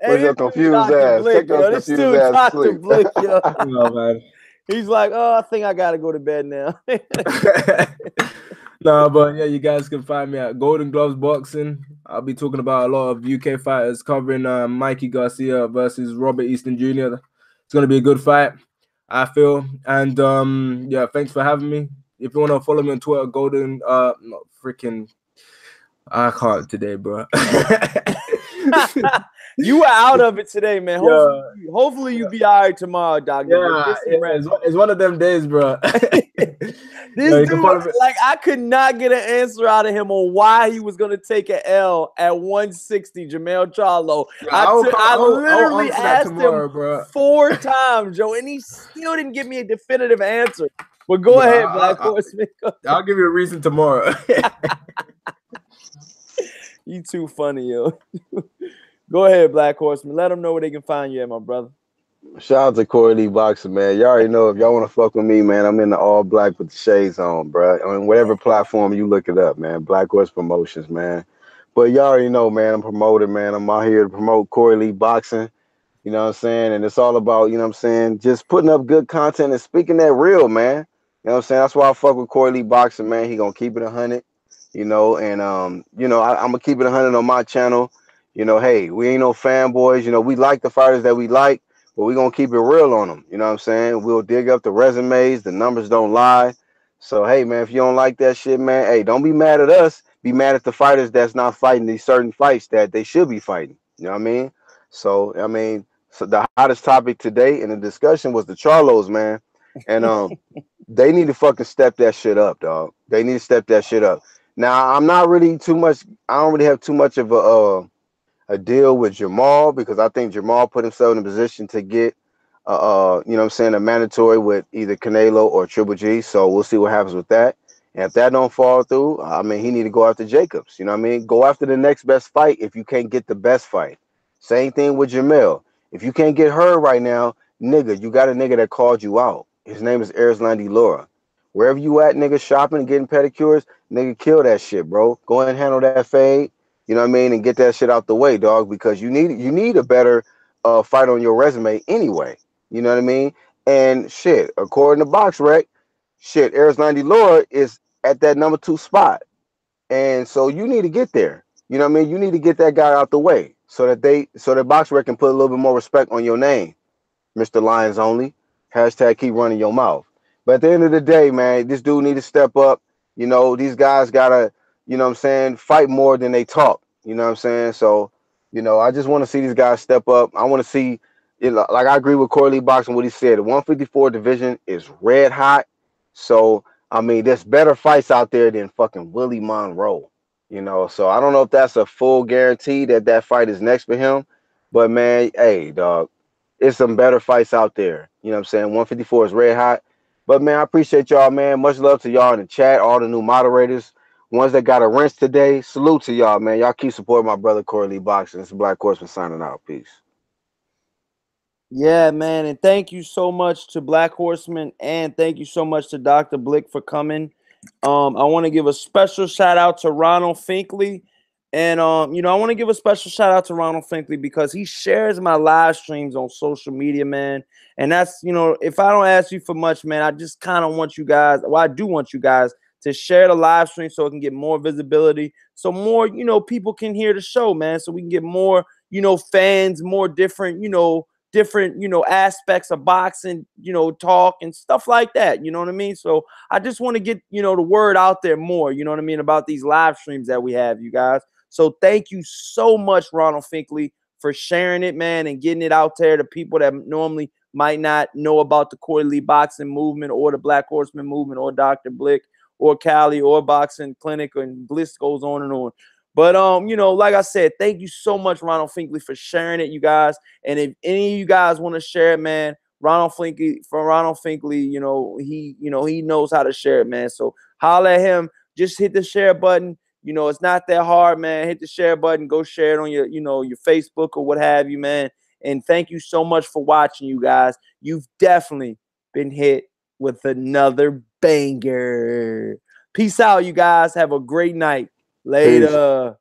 Where's your confused ass? Take your confused ass to sleep. Blick, yo. Man. He's like, oh, I think I gotta go to bed now. No, but yeah, you guys can find me at Golden Gloves Boxing. I'll be talking about a lot of UK fighters, covering Mikey Garcia versus Robert Easton Jr. It's gonna be a good fight, I feel. And yeah, thanks for having me. If you wanna follow me on Twitter, Golden, I can't today, bro. You were out of it today, man. Yeah. Hopefully you be all right tomorrow, Dr. Blake. Yeah, Get some rest. it's one of them days, bro. This You can dude, follow me. like, I could not get an answer out of him on why he was going to take an L at 160, Jamel Charlo. Yeah, I I'll literally answer that asked tomorrow, him bro. 4 times, Joe, and he still didn't give me a definitive answer. But go Bro, ahead, Black Horseman. I'll give you a reason tomorrow. You too funny, yo. Go ahead, Black Horseman. Let them know where they can find you at, my brother. Shout out to Corey Lee Boxing, man. Y'all already know if y'all want to fuck with me, man, I'm in the all black with the shades on, bro. On whatever platform you look it up, man. Black Horse Promotions, man. But y'all already know, man, I'm promoter, man. I'm out here to promote Corey Lee Boxing. You know what I'm saying? And it's all about, you know what I'm saying, just putting up good content and speaking that real, man. You know what I'm saying? That's why I fuck with Corey Lee Boxing, man. He gonna keep it 100, you know, and I'm gonna keep it 100 on my channel. You know, hey, we ain't no fanboys. You know, we like the fighters that we like, but we gonna keep it real on them. You know what I'm saying? We'll dig up the resumes. The numbers don't lie. So hey, man, if you don't like that shit, man, hey, don't be mad at us. Be mad at the fighters that's not fighting these certain fights that they should be fighting. You know what I mean? So I mean, so the hottest topic today in the discussion was the Charlos, man, and they need to fucking step that shit up, dog. They need to step that shit up. Now I'm not really too much. I don't really have too much of a deal with Jamal because I think Jamal put himself in a position to get you know what I'm saying, a mandatory with either Canelo or Triple G. So we'll see what happens with that. And if that don't fall through, I mean, he need to go after Jacobs. You know what I mean? Go after the next best fight if you can't get the best fight. Same thing with Jamel. If you can't get her right now, nigga, you got a nigga that called you out. His name is Erzlandi Laura. Wherever you at, nigga, shopping and getting pedicures, nigga, kill that shit, bro. Go ahead and handle that fade. You know what I mean? And get that shit out the way, dog, because you need a better fight on your resume anyway. You know what I mean? And shit, according to BoxRec, shit, Eris 90 Laura is at that number 2 spot. And so you need to get there. You know what I mean? You need to get that guy out the way so that BoxRec can put a little bit more respect on your name. Mr. Lions only. Hashtag keep running your mouth. But at the end of the day, man, this dude need to step up. You know, these guys gotta, you know what I'm saying, fight more than they talk. You know what I'm saying? So, you know, I just want to see these guys step up. I want to see, you know, like I agree with Corey Lee Boxing, what he said. The 154 division is red hot. So, I mean, there's better fights out there than fucking Willie Monroe. You know, so I don't know if that's a full guarantee that that fight is next for him. But man, hey, dog, it's some better fights out there. You know what I'm saying? 154 is red hot. But man, I appreciate y'all, man. Much love to y'all in the chat, all the new moderators, ones that got a rinse today. Salute to y'all, man. Y'all keep supporting my brother Corey Lee Boxing. It's Black Horseman signing out. Peace. Yeah, man, and thank you so much to Black Horseman, and thank you so much to Dr. Blick for coming. I want to give a special shout out to Ronald Finkley, and you know, I want to give a special shout out to Ronald Finkley because he shares my live streams on social media, man. And that's, you know, if I don't ask you for much, man, I just kind of want you guys. Well, I do want you guys to share the live stream so it can get more visibility, so more, you know, people can hear the show, man, so we can get more, you know, fans, more different, different, aspects of boxing, talk and stuff like that. You know what I mean? So I just want to get, the word out there more, you know what I mean, about these live streams that we have, you guys. So thank you so much, Ronald Finkley, for sharing it, man, and getting it out there to people that normally might not know about the Corey Lee boxing movement or the Black Horseman movement or Dr. Blick or Cali or Boxing Clinic, and Bliss goes on and on. But, like I said, thank you so much, Ronald Finkley, for sharing it, you guys. And if any of you guys want to share it, man, Ronald Finkley, he knows how to share it, man. So holler at him. Just hit the share button. It's not that hard, man. Hit the share button. Go share it on your Facebook or what have you, man. And thank you so much for watching, you guys. You've definitely been hit with another banger. Peace out, you guys. Have a great night. Later. Peace.